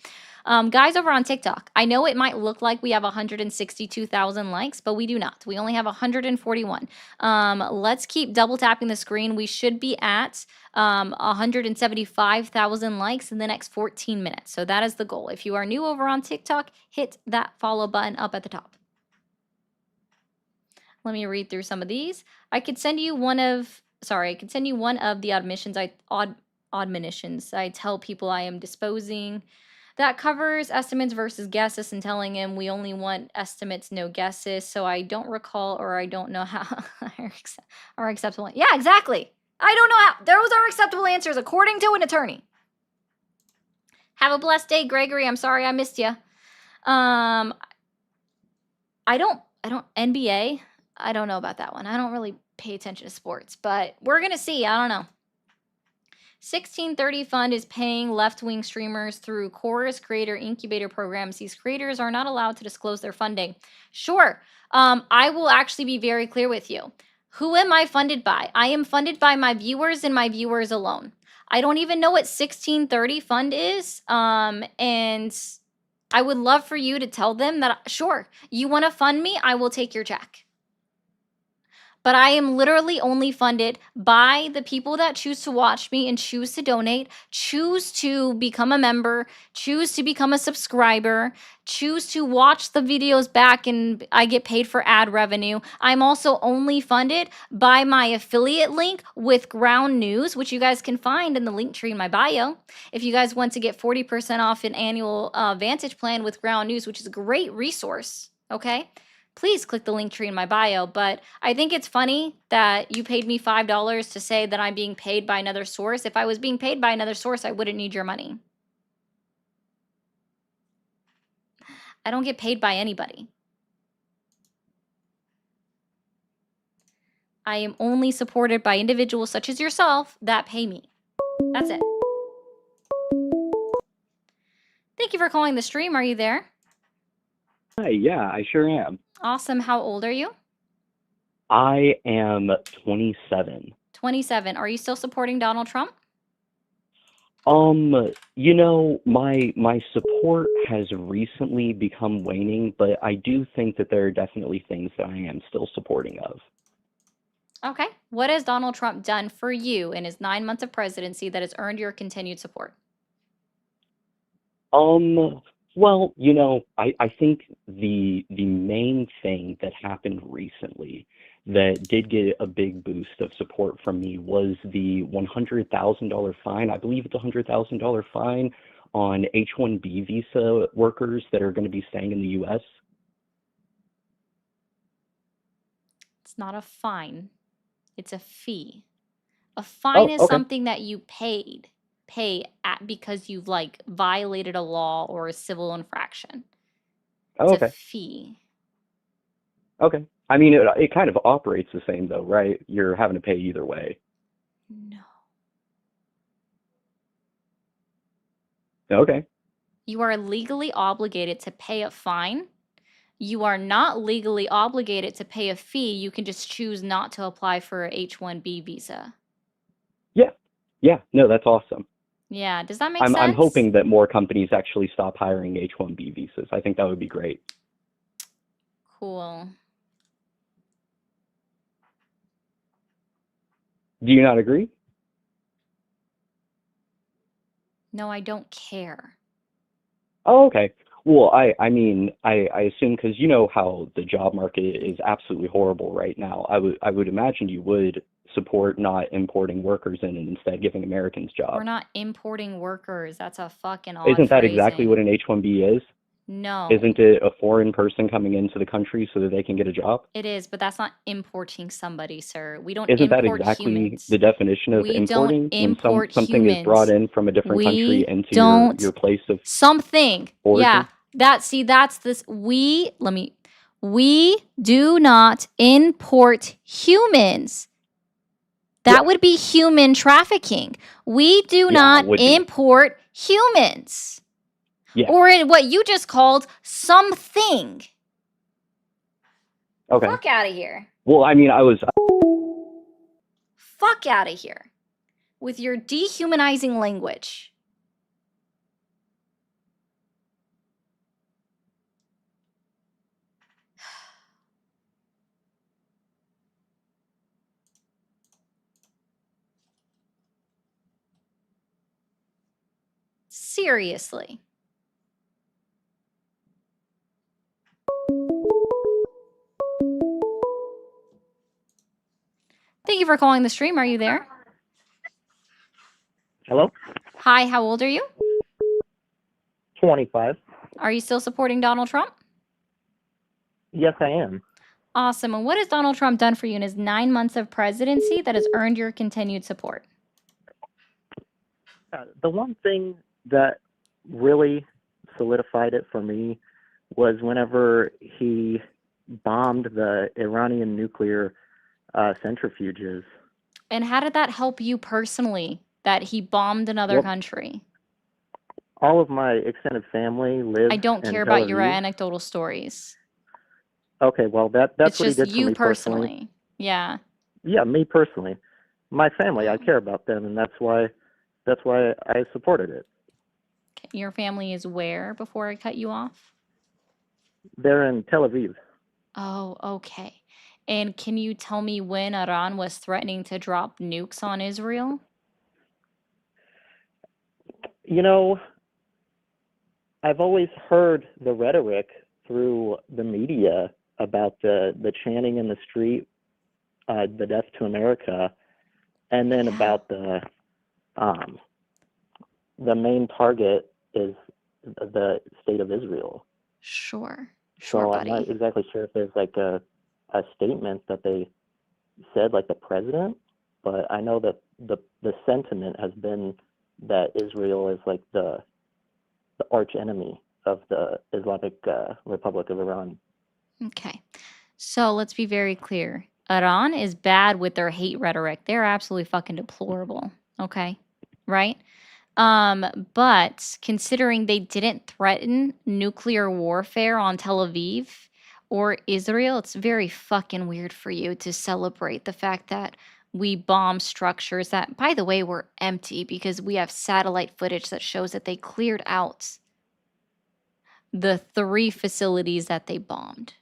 Guys over on TikTok, I know it might look like we have 162,000 likes, but we do not. We only have 141. Let's keep double tapping the screen. We should be at 175,000 likes in the next 14 minutes. So that is the goal. If you are new over on TikTok, hit that follow button up at the top. Let me read through some of these. I could send you one of the admonitions I tell people I am disposing. That covers estimates versus guesses and telling him we only want estimates, no guesses. So I don't recall or I don't know how are acceptable. Yeah, exactly. I don't know how. Those are acceptable answers according to an attorney. Have a blessed day, Gregory. I'm sorry I missed you. I don't NBA. I don't know about that one. I don't really pay attention to sports, but we're going to see. I don't know. 1630 Fund is paying left-wing streamers through Chorus Creator Incubator programs. These creators are not allowed to disclose their funding. Sure. I will actually be very clear with you. Who am I funded by? I am funded by my viewers and my viewers alone. I don't even know what 1630 Fund is. And I would love for you to tell them that, sure, you want to fund me? I will take your check. But I am literally only funded by the people that choose to watch me and choose to donate, choose to become a member, choose to become a subscriber, choose to watch the videos back and I get paid for ad revenue. I'm also only funded by my affiliate link with Ground News, which you guys can find in the link tree in my bio. If you guys want to get 40% off an annual Vantage plan with Ground News, which is a great resource, okay? Please click the link tree in my bio. But I think it's funny that you paid me $5 to say that I'm being paid by another source. If I was being paid by another source, I wouldn't need your money. I don't get paid by anybody. I am only supported by individuals such as yourself that pay me. That's it. Thank you for calling the stream. Are you there? Hi, yeah, I sure am. Awesome. How old are you? I am 27. 27. Are you still supporting Donald Trump? You know, my support has recently become waning, but I do think that there are definitely things that I am still supporting of. Okay. What has Donald Trump done for you in his 9 months of presidency that has earned your continued support? Well, you know, I think the main thing that happened recently that did get a big boost of support from me was the $100,000 fine. I believe it's a $100,000 fine on H-1B visa workers that are going to be staying in the U.S. It's not a fine. It's a fee. A fine is okay. something that you pay at because you've like violated a law or a civil infraction. It's Okay. a fee. Okay. I mean, it kind of operates the same though, right? You're having to pay either way. No. Okay. You are legally obligated to pay a fine. You are not legally obligated to pay a fee. You can just choose not to apply for a H-1B visa. Yeah. Yeah. No, that's awesome. Yeah, does that make sense? I'm hoping that more companies actually stop hiring H-1B visas. I think that would be great. Cool. Do you not agree? No, I don't care. Oh, okay. Well, I mean, I assume because you know how the job market is absolutely horrible right now. I would imagine you would support not importing workers in and instead giving Americans jobs. We're not importing workers. That's a fucking odd Isn't that exactly phrasing. what an H-1B is? No. Isn't it a foreign person coming into the country so that they can get a job? It is, but that's not importing somebody, sir. We don't Isn't that import exactly humans. the definition of We importing? don't import Something is brought in from a different country We into don't your place of something. origin? Yeah. That's this. We do not import humans. That would be human trafficking. We do not would be. import humans. Yeah. Or in what you just called something. Okay. Fuck out of here. Well, I mean, Fuck out of here. with your dehumanizing language. Seriously. Thank you for calling the stream. Are you there? Hello? Hi, how old are you? 25. Are you still supporting Donald Trump? Yes, I am. Awesome. And what has Donald Trump done for you in his 9 months of presidency that has earned your continued support? The one thing that really solidified it for me was whenever he bombed the Iranian nuclear centrifuges. And how did that help you personally that he bombed another Well, country? all of my extended family lives I don't in care Tel about your Aviv. anecdotal stories. Okay, well that's It's what he just did for you me personally. Yeah. Yeah, me personally. My family, I care about them, and that's why I supported it. Your family is where before I cut you off? They're in Tel Aviv. Oh, okay. And can you tell me when Iran was threatening to drop nukes on Israel? You know, I've always heard the rhetoric through the media about the chanting in the street, the death to America, and then about the main target is the state of Israel. Sure. So Sure, I'm not buddy. exactly sure if there's like a statement that they said, like the president, but I know that the sentiment has been that Israel is like the arch enemy of the Islamic Republic of Iran. Okay. So let's be very clear. Iran is bad with their hate rhetoric. They're absolutely fucking deplorable. Okay. Right? But considering they didn't threaten nuclear warfare on Tel Aviv or Israel, it's very fucking weird for you to celebrate the fact that we bomb structures that, by the way, were empty because we have satellite footage that shows that they cleared out the 3 facilities that they bombed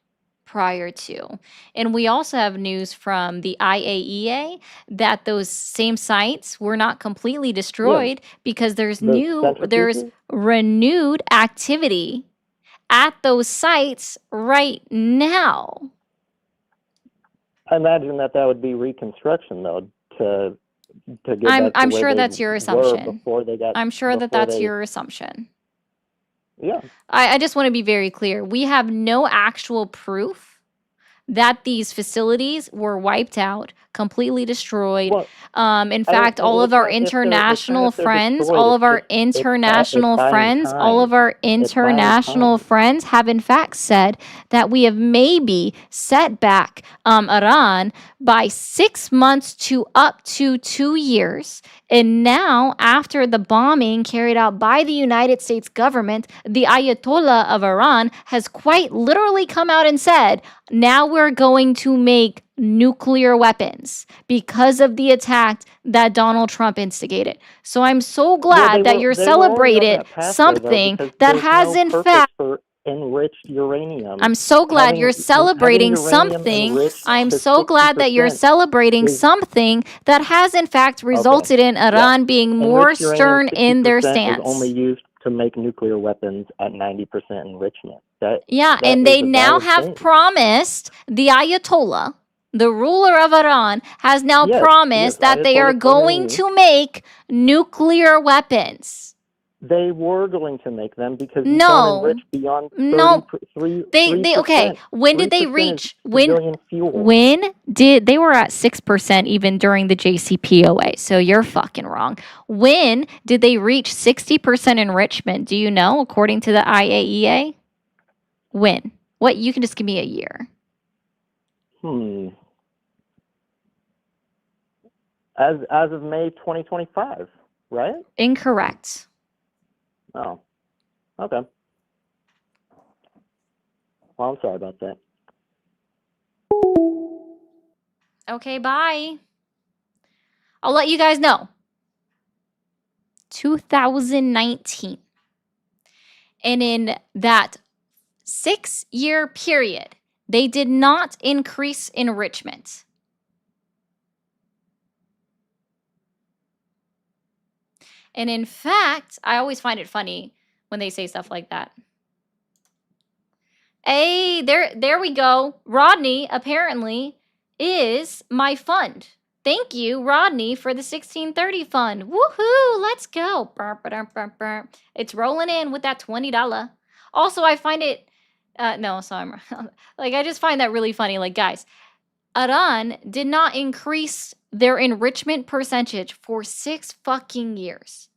prior to. And we also have news from the IAEA that those same sites were not completely destroyed because there's The there's centrifuges? renewed activity at those sites right now. I imagine that would be reconstruction though to get back to I'm where sure they that's your were assumption. before they got I'm sure that before that's they your assumption. yeah. I just want to be very clear. We have no actual proof that these facilities were wiped out, completely destroyed. Well, In I don't fact, all it's of our not if they're international destroyed, all it's of our just international it's buying friends, all time. of our It's buying international time. friends have in fact said that we have maybe set back Iran by 6 months to up to 2 years. And now, after the bombing carried out by the United States government, the Ayatollah of Iran has quite literally come out and said, now we're going to make nuclear weapons because of the attack that Donald Trump instigated. So I'm so Well, glad that you're they were already on celebrated that path though, something because that there's has no in purpose fact. for enriched uranium. I'm so glad you're Having celebrating uranium something. enriched I'm to so glad that you're 60% celebrating is something that has in fact okay. resulted in Yeah. Iran being more Enriched uranium stern in their 60% is only stance. used to make nuclear weapons at 90% enrichment. Yeah, That and is they a now valid have thing. promised the Ayatollah, the ruler of Iran, has now Yes, promised that they are Ayatollah going Khomeini. to make nuclear weapons. They were going to make them because you don't No, enrich beyond no, 3%. they okay. When did they 3% is reach civilian fuel. when did they were at 6% even during the JCPOA? So you're fucking wrong. When did they reach 60% enrichment? Do you know according to the IAEA? When? What, you can just give me a year. As of May 2025, right? Incorrect. Oh. Okay. Well, I'm sorry about that. Okay, bye. I'll let you guys know. 2019. And in that 6-year period, they did not increase enrichment. And in fact, I always find it funny when they say stuff like that. Hey, there we go. Rodney apparently is my fund. Thank you, Rodney, for the 1630 fund. Woohoo! Let's go. Burr, burr, burr, burr. It's rolling in with that $20. Also, I find it no, so I'm like I just find that really funny. Like, guys, Iran did not increase their enrichment percentage for 6 fucking years.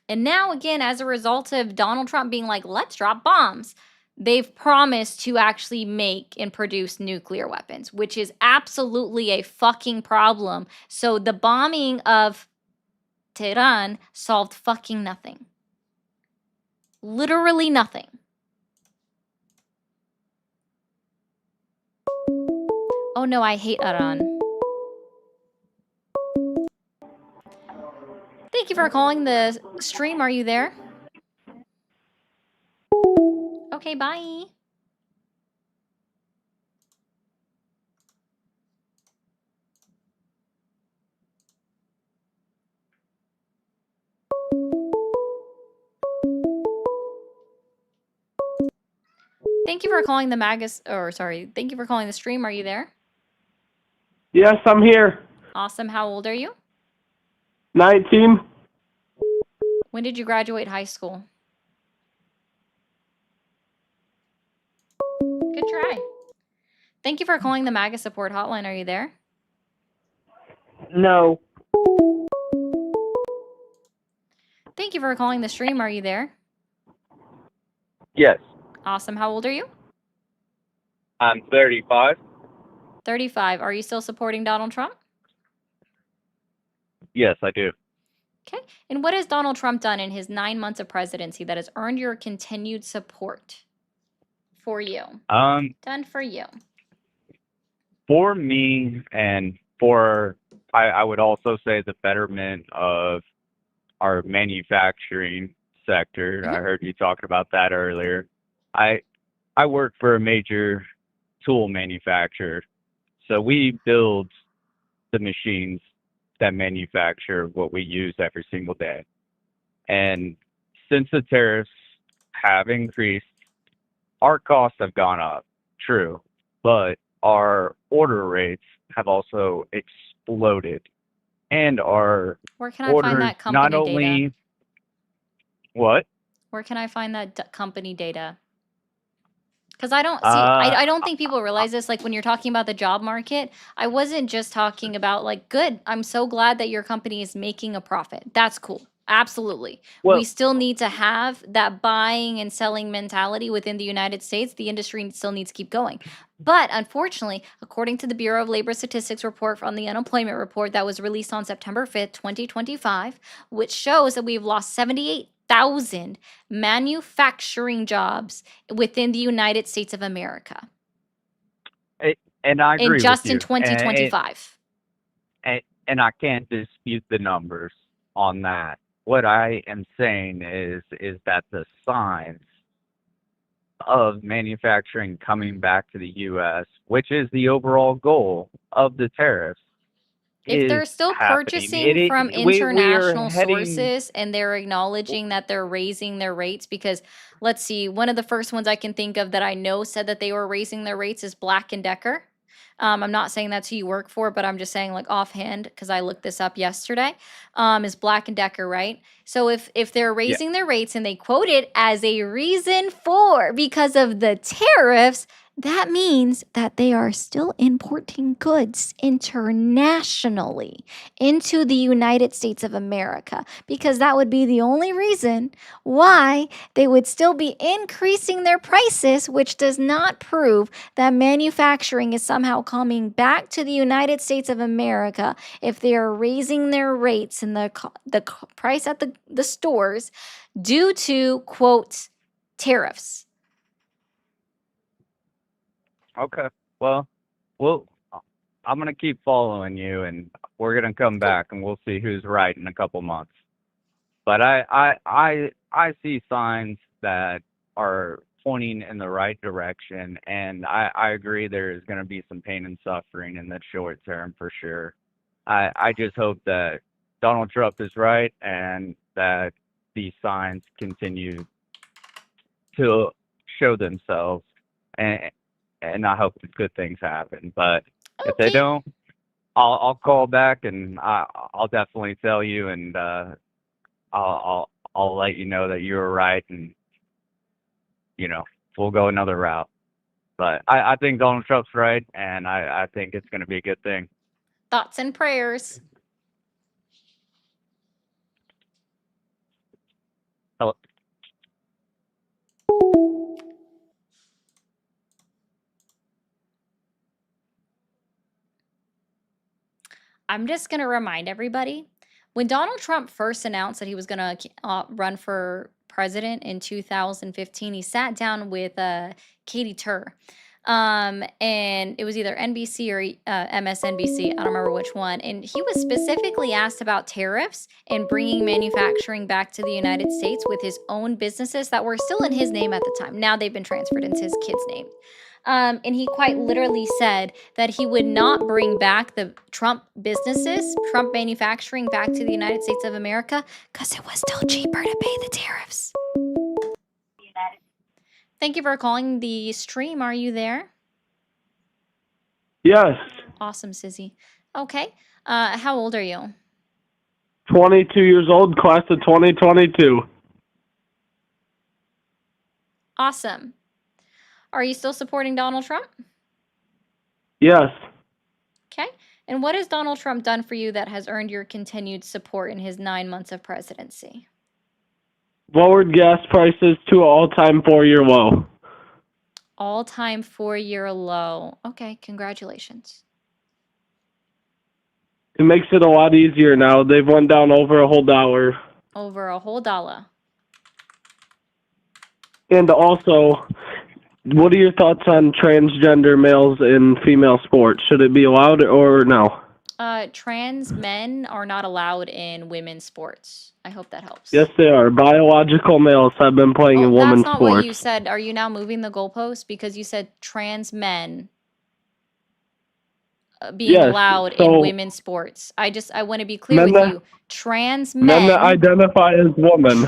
And now, again, as a result of Donald Trump being like, let's drop bombs, they've promised to actually make and produce nuclear weapons, which is absolutely a fucking problem. So the bombing of Tehran solved fucking nothing. Literally nothing. Oh no, I hate Iran. Thank you for calling the stream. Are you there? Okay, bye. Thank you for calling the thank you for calling the stream. Are you there? Yes, I'm here. Awesome. How old are you? 19. When did you graduate high school? Good try. Thank you for calling the MAGA support hotline. Are you there? No. Thank you for calling the stream. Are you there? Yes. Awesome. How old are you? I'm 35. 35. Are you still supporting Donald Trump? Yes, I do. Okay. And what has Donald Trump done in his 9 months of presidency that has earned your continued support for you? Done for you. For me and for I would also say the betterment of our manufacturing sector. I heard you talking about that earlier. I work for a major tool manufacturer. So we build the machines that manufacture what we use every single day. And since the tariffs have increased, our costs have gone up, true, but our order rates have also exploded. And our Where can I orders find that not company only data? what? Where can I find that company data? Because I don't see, I don't think people realize this. Like when you're talking about the job market, I wasn't just talking about like, good, I'm so glad that your company is making a profit. That's cool. Absolutely. Well- We still need to have that buying and selling mentality within the United States. The industry still needs to keep going. But unfortunately, according to the Bureau of Labor Statistics report on the unemployment report that was released on September 5th, 2025, which shows that we've lost 78,000 manufacturing jobs within the United States of America And I agree in with just you. in 2025. And I can't dispute the numbers on that. What I am saying is that the signs of manufacturing coming back to the U.S., which is the overall goal of the tariffs, If they're is still happening. purchasing from We are international heading. sources and they're acknowledging that they're raising their rates, because let's see, one of the first ones I can think of that I know said that they were raising their rates is Black & Decker. I'm not saying that's who you work for, but I'm just saying like offhand because I looked this up yesterday. Is Black & Decker, right? So if they're raising their rates and they quote it as a reason for because of the tariffs, that means that they are still importing goods internationally into the United States of America, because that would be the only reason why they would still be increasing their prices, which does not prove that manufacturing is somehow coming back to the United States of America if they are raising their rates and the price at the stores due to, quote, tariffs. Okay. Well, I'm gonna keep following you, and we're gonna come back, and we'll see who's right in a couple months. But I see signs that are pointing in the right direction, and I agree there is going to be some pain and suffering in the short term for sure. I just hope that Donald Trump is right and that these signs continue to show themselves, and I hope that good things happen. But if they don't, I'll call back, and I'll definitely tell you, and I'll let you know that you were right, and we'll go another route. But I think Donald Trump's right, and I think it's going to be a good thing. Thoughts and prayers. Hello. I'm just going to remind everybody, when Donald Trump first announced that he was going to run for president in 2015, he sat down with Katie Tur. And it was either NBC or MSNBC. I don't remember which one. And he was specifically asked about tariffs and bringing manufacturing back to the United States with his own businesses that were still in his name at the time. Now they've been transferred into his kid's name. And he quite literally said that he would not bring back the Trump businesses, Trump manufacturing back to the United States of America because it was still cheaper to pay the tariffs. Thank you for calling the stream. Are you there? Yes, Awesome, Sizzy. Okay. How old are you? 22 years old, class of 2022. Awesome. Are you still supporting Donald Trump? Yes, Okay. And what has Donald Trump done for you that has earned your continued support in his 9 months of presidency? lowered gas prices to an all-time 4-year low. All-time 4-year low. Okay, congratulations. It makes it a lot easier now. They've went down over a whole dollar. Over a whole dollar. And also, what are your thoughts on transgender males in female sports? Should it be allowed or no? Trans men are not allowed in women's sports. I hope that helps. Yes, they are. Biological males have been playing in That's women's not what you sports. said. Are you now moving the goalpost? Because you said trans men being Yes, allowed in so women's sports. I want to be clear men with that you. Trans men that men, identify as women.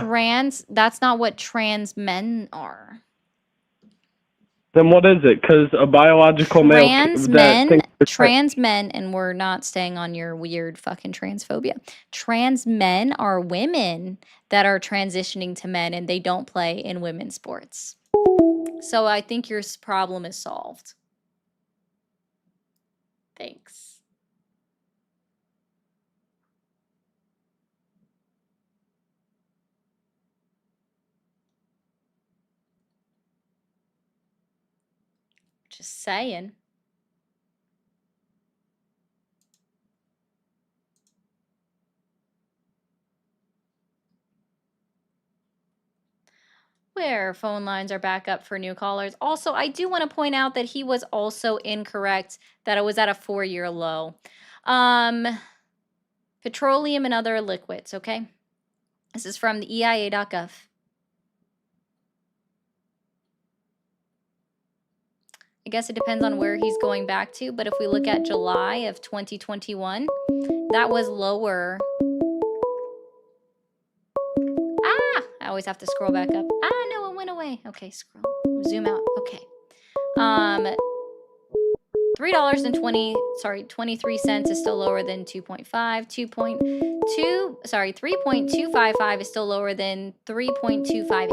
that's not what trans men are. Then what is it? Because a biological male that thinks Trans men, and we're not staying on your weird fucking transphobia. Trans men are women that are transitioning to men and they don't play in women's sports. So I think your problem is solved. Thanks. Just saying. Where phone lines are back up for new callers. Also, I do want to point out that he was also incorrect that it was at a 4-year low. Petroleum and other liquids, okay? This is from the EIA.gov. I guess it depends on where he's going back to, but if we look at July of 2021, that was lower. I always have to scroll back up. No, it went away. Okay, scroll. Zoom out. Okay. $3.23 is still lower than 2.5. 3.255 is still lower than 3.258.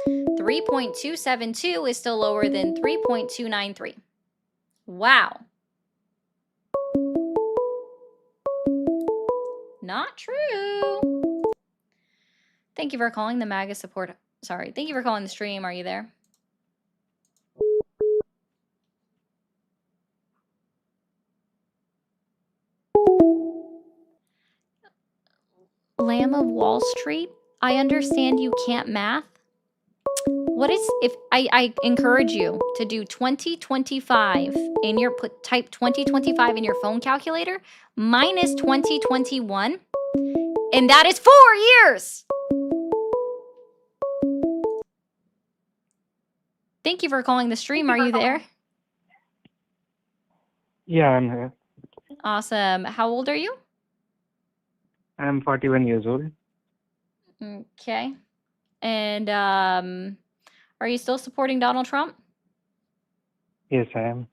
3.272 is still lower than 3.293. Wow. Not true. Thank you for calling the MAGA support. Sorry. Thank you for calling the stream. Are you there? Lamb of Wall Street. I understand you can't math, What is, if I encourage you to do 2025 in your, type 2025 in your phone calculator minus 2021, and that is 4 years. Thank you for calling the stream. Are you there? Yeah, I'm here. Awesome. How old are you? I'm 41 years old. Okay. And are you still supporting Donald Trump? Yes, I am.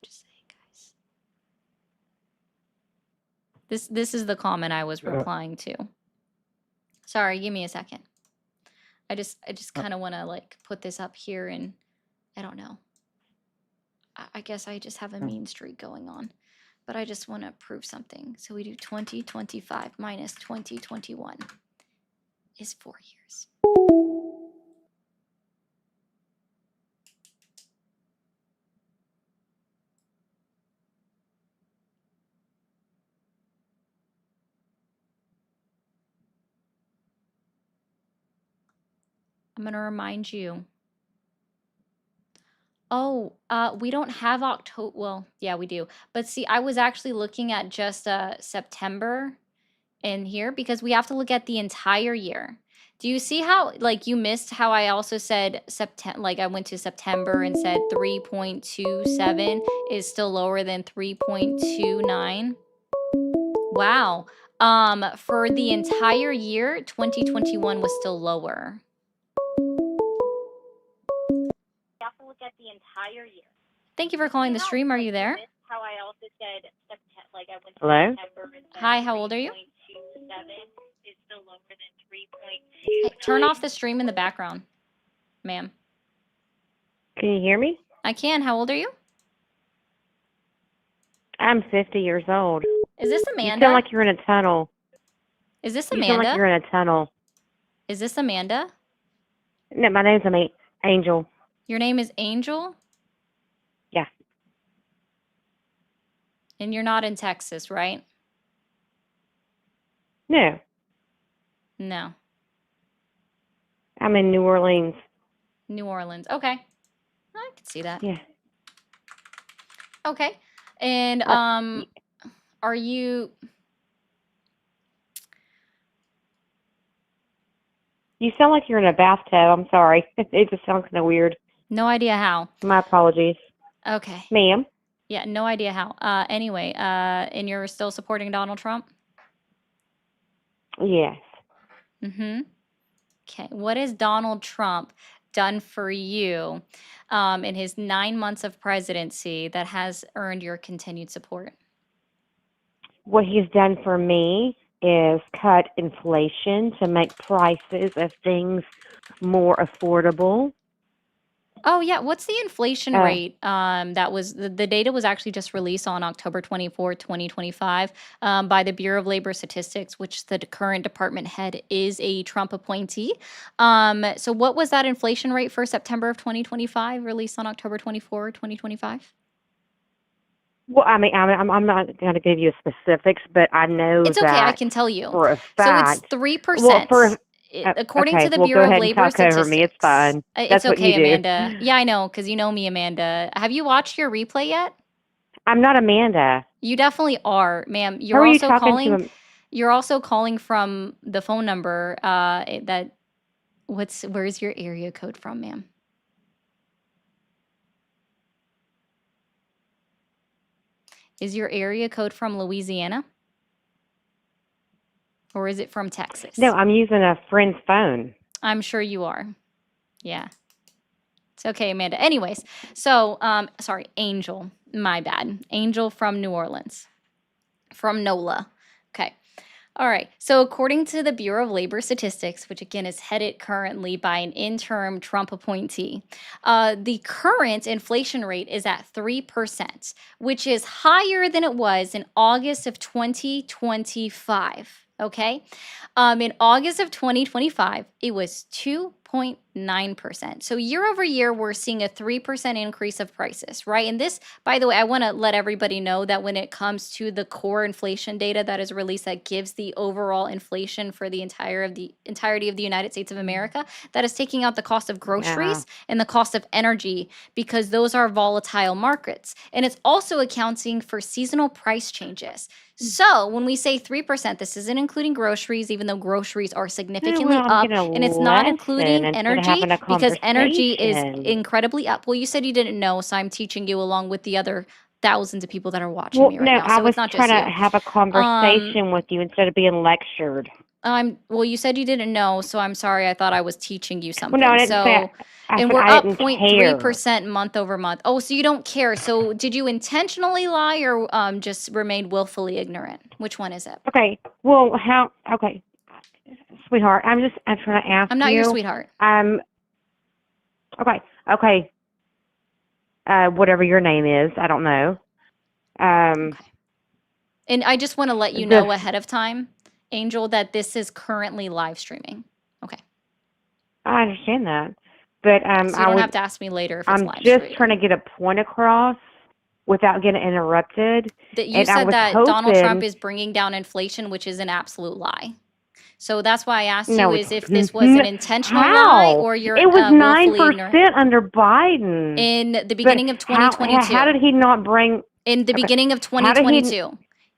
Just saying, guys. This is the comment I was replying to. Sorry, give me a second. I just kind of want to like put this up here, and I don't know. I guess I just have a mean streak going on, but I just want to prove something. So we do 2025 minus 2021 is 4 years. I'm going to remind you. Oh, we don't have October. Well, yeah, we do. But see, I was actually looking at just September in here because we have to look at the entire year. Do you see how, like, you missed how I also said September, like I went to September and said 3.27 is still lower than 3.29? Wow. For the entire year, 2021 was still lower. You have to look at the entire year. Thank you for calling the stream. Are you there? How I also said September, like I went to Hello? September and said Hi, how old are you? 3.27 is still lower than 3.2. Hey, turn off the stream in the background, ma'am. Can you hear me? I can. How old are you? I'm 50 years old. Is this You Amanda? sound like you're in a tunnel. Is this You sound Amanda? like you're in a tunnel. Is this Amanda? No, my name's Angel. Your name is Angel? Yeah. And you're not in Texas, right? No, No. I'm in New Orleans. New Orleans. Okay. I can see that. Yeah. Okay. And are you You sound like you're in a bathtub. I'm sorry. It just sounds kind of weird. no idea how? My apologies. Okay. Ma'am? Yeah, no idea how. Anyway, and you're still supporting Donald Trump? Yes. Mm-hmm. Okay. What has Donald Trump done for you in his 9 months of presidency that has earned your continued support? What he's done for me is cut inflation to make prices of things more affordable. Oh, yeah. What's the inflation rate? That was the data was actually just released on October 24, 2025, by the Bureau of Labor Statistics, which the current department head is a Trump appointee. So what was that inflation rate for September of 2025, released on October 24, 2025? Well, I mean, I'm not going to give you specifics, but I know It's okay. I that can tell you. for a So fact. it's 3%. Well, for According okay, to the well, Bureau go of ahead and Labor talk over Statistics. me. It's fine. It's That's what okay, you do. Amanda. Yeah, I know, because you know me, Amanda. Have you watched your replay yet? I'm not Amanda. You definitely are, ma'am. Who You're are you also talking calling. to? You're also calling from the phone number. That. Where's your area code from, ma'am? Is your area code from Louisiana? Or is it from Texas? No, I'm using a friend's phone. I'm sure you are. Yeah. It's okay, Amanda. Anyways, so, sorry, Angel. My bad. Angel from New Orleans. From NOLA. Okay. All right. So according to the Bureau of Labor Statistics, which again is headed currently by an interim Trump appointee, the current inflation rate is at 3%, which is higher than it was in August of 2025. Okay. In August of 2025, it was 2.6%. 8.9%. So year over year, we're seeing a 3% increase of prices, right? And this, by the way, I want to let everybody know that when it comes to the core inflation data that is released that gives the overall inflation for the entirety of the United States of America, that is taking out the cost of groceries and the cost of energy because those are volatile markets. And it's also accounting for seasonal price changes. So when we say 3%, this isn't including groceries, even though groceries are significantly I'm up, getting a and it's not lesson including instead of energy having a because energy is conversation. incredibly up. Well, you said you didn't know, so I'm teaching you along with the other thousands of people that are watching Well, me no, right now. I So was it's not trying just to you. have a conversation with you instead of being lectured. Well, you said you didn't know, so I'm sorry. I thought I was teaching you Well, no, I something. didn't say. So, I and said we're I up didn't 0.3% month over month. Oh, so you don't care. So did you intentionally lie or just remain willfully ignorant? Which one is it? Okay. Well, how? Okay, sweetheart. I'm trying to ask I'm not you. your sweetheart. Okay. Okay. Whatever your name is, I don't know. And I just want to let you know ahead of time, Angel, that this is currently live streaming. Okay. I understand that, but So you don't have to ask me later if it's I'm live just streaming. trying to get a point across without getting interrupted. That you And I said was that Donald Trump hoping- is bringing down inflation, which is an absolute lie. So that's why I asked No, you it's is if this was an intentional lie how? or you're It was willfully ignorant. 9% under Biden. In the beginning of But how 2022. did he not bring? In the Okay. beginning of How did he- 2022.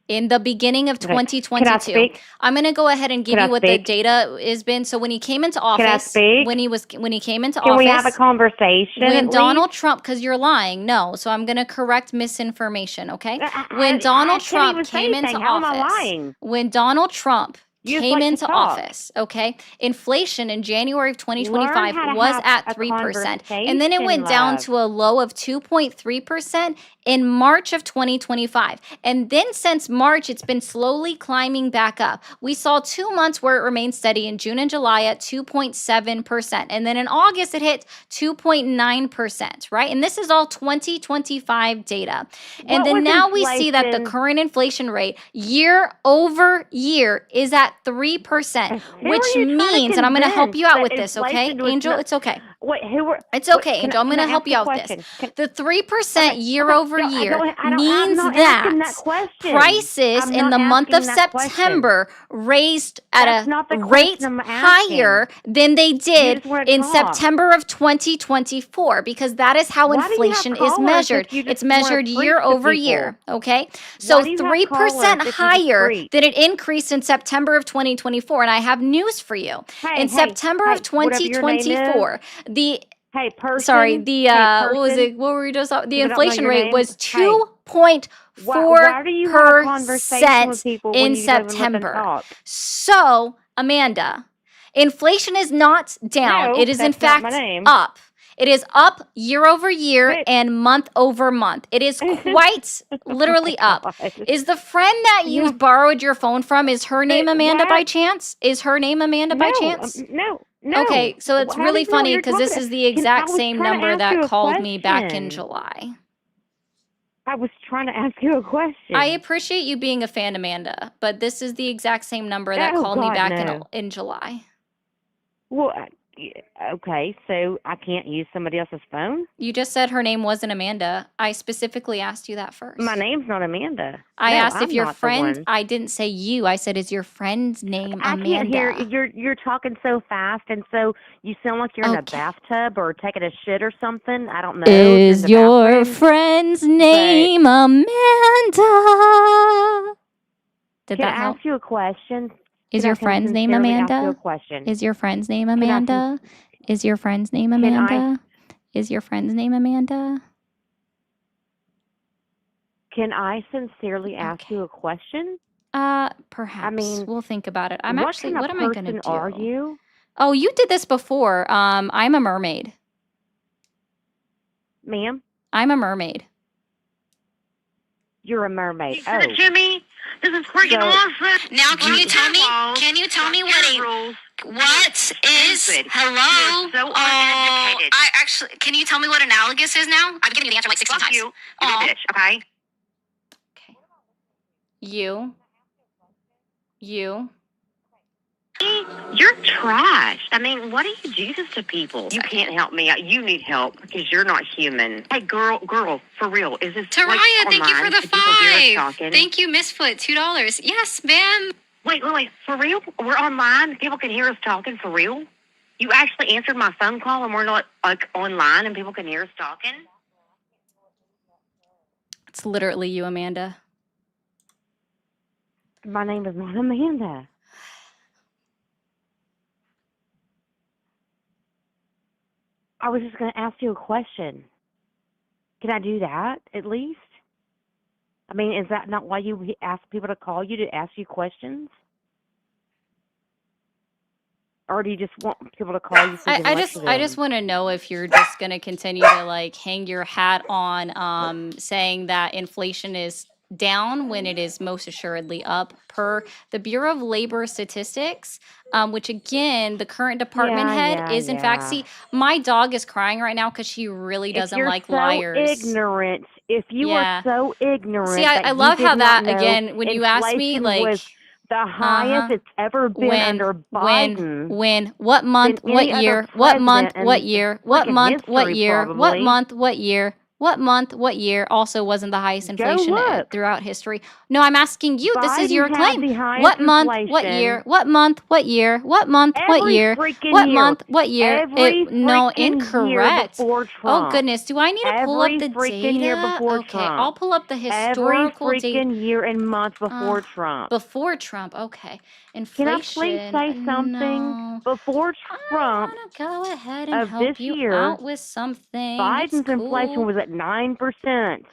In the beginning of Okay. Can I 2022. speak? I'm going to go ahead and give Can I you what the speak? data has been. So when he came into office, Can I speak? when he came into Can office, we have a conversation? when at Donald least? Trump, because you're lying, no. So I'm going to correct misinformation, okay? When I Donald can't Trump even say came into anything. How am I office, lying? when Donald Trump You just came like to into talk. office, okay, inflation in January of 2025 Learn how to was have at a 3%, and then it conversation, went down love. to a low of 2.3% in March of 2025. And then since March, it's been slowly climbing back up. We saw 2 months where it remained steady in June and July at 2.7%. And then in August, it hit 2.9%, right? And this is all 2025 data. And What then was now we see that the inflation? current inflation rate year over year is at 3%, Who which are you trying to means, and I'm going to help convince you out that with this, okay? inflation was Angel, not- it's okay. Wait, who were? It's what- okay, can Angel. I'm going to I help ask you a out with question? this. The 3% year over no, year I'm means not that asking that question. prices I'm in not the month of asking that question. September raised at That's a not the rate question I'm asking. higher than they did just wanna in talk. September of 2024 because that is how Why do you have inflation is callers measured. if you just It's wanna measured preach year to over people? year, okay? So do you have 3% callers if you just higher preach? than it increased in September of 2024. And I have news for you. In September of whatever your name is. 2024, the Hey, person. sorry, the what was person. it? What were we just the Because I don't know inflation your rate name. was Hey. 2.4% Why do you have a conversation with people when in you don't even let them September. talk? So, Amanda, inflation is not down. No, It is in that's not my fact name. up. It is up year over year and month over month. It is quite literally up. Is the friend that you borrowed your phone from, is her name Amanda by chance? Is her name Amanda by chance? No. Okay, so it's How do really you know what funny you're because this talking is about? the exact I was same trying to number ask that you a called me back in question. July. I was trying to ask you a question. I appreciate you being a fan, Amanda, but this is the exact same number that Oh, called me God, back no. in July. Well, okay, so I can't use somebody else's phone? You just said her name wasn't Amanda. I specifically asked you that first. My name's not Amanda. I No, asked if I'm your not the friend, one. I didn't say you. I said, is your friend's name I Amanda? can't hear you're talking so fast and so you sound like you're in a bathtub or taking a shit or something. I don't know. Is if you're in the your bathroom. friend's name Amanda? Did Can that I help? ask you a question? Is Can your I friend's name sincerely ask you Amanda? a question? Is your friend's name Can I Amanda? Is your friend's name Can I- Amanda? Is your friend's name Amanda? Can I sincerely ask you a question? Perhaps. I mean, we'll think about it. I'm what actually, kind of what am I going to person do? are you? Oh, you did this before. I'm a mermaid. Ma'am? I'm a mermaid. You're a mermaid. Oh. Jimmy, this is freaking awesome. Now, can you tell me? Can you tell me what is? Hello? You're so I actually. Can you tell me what analogous is now? I've given you the answer like 16 times. you. You're a bitch, okay? You. You're trash. I mean, what do you do this to people? You can't help me out. You need help because you're not human. Hey, girl, for real, is this Taraya, like, thank you for online? the Do people hear us 5. talking? Thank you, Misfoot, $2. Yes, ma'am. Wait, for real? We're online? People can hear us talking for real? You actually answered my phone call and we're not like online and people can hear us talking? It's literally you, Amanda. My name is not Amanda. I was just going to ask you a question. Can I do that at least? I mean, is that not why you ask people to call you, to ask you questions? Or do you just want people to call you so you can I lecture just them? want to know if you're just going to continue to like hang your hat on saying that inflation is down when it is most assuredly up per the Bureau of Labor Statistics, which again, the current department head is in fact, see, my dog is crying right now because she really If doesn't you're like so liars. ignorant, if you Yeah. are so ignorant See, that I you love did how not that, know again, when you ask me, inflation like, was the highest it's ever been under Biden when, what month, than what any other year, what month, president what in year, what freaking month, what history, year, what probably. month, what year, what month, what year also wasn't the highest Go inflation look. throughout history. No, I'm asking you, this is Biden your had claim. the highest What month, what year, inflation what month, what year, what month, what every year, freaking what year. month, what year? Every No, freaking year incorrect. before Oh Trump. goodness, do I need to pull up Every the freaking year data? before Okay, Trump. I'll pull up the Every historical data. freaking year and month before Trump. Before Trump, okay. Can I please Inflation, say something? no. Before Trump Go ahead and of help this you year, out with something. It's Biden's inflation cool. was at 9%.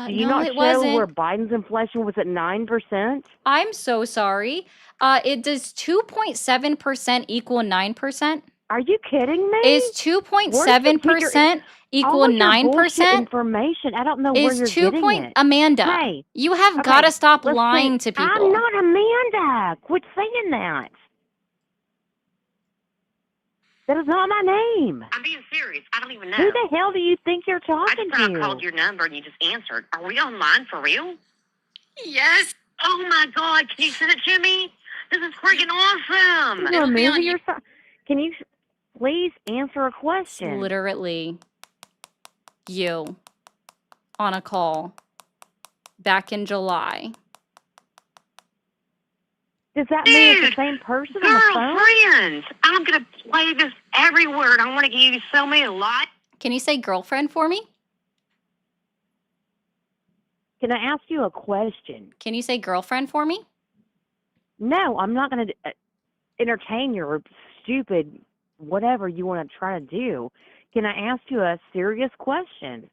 Do you No, not it show where wasn't. Biden's inflation was at 9%? I'm so sorry. It does 2.7% equal 9%? Are you kidding me? Is Where did you get your 2.7% equal all your bullshit 9%? information? I don't know where Is you're 2 getting point it. Amanda, Hey, you have okay, got to stop let's lying see. to people. I'm not Amanda. Quit saying that. That is not my name. I'm being serious. I don't even know. Who the hell do you think you're I talking just thought I to? called your number and you just answered. Are we online for real? Yes. Oh my God, can you send it to me? This is freaking awesome. You're moving yourself. Can you please answer a It's question? literally you on a call back in July. Does that mean it's Dude, the same person on the phone? girlfriends. I'm going to play this everywhere and I want to give you so many likes. Can you say girlfriend for me? Can I ask you a question? Can you say girlfriend for me? No, I'm not going to entertain your stupid whatever you want to try to do. Can I ask you a serious question?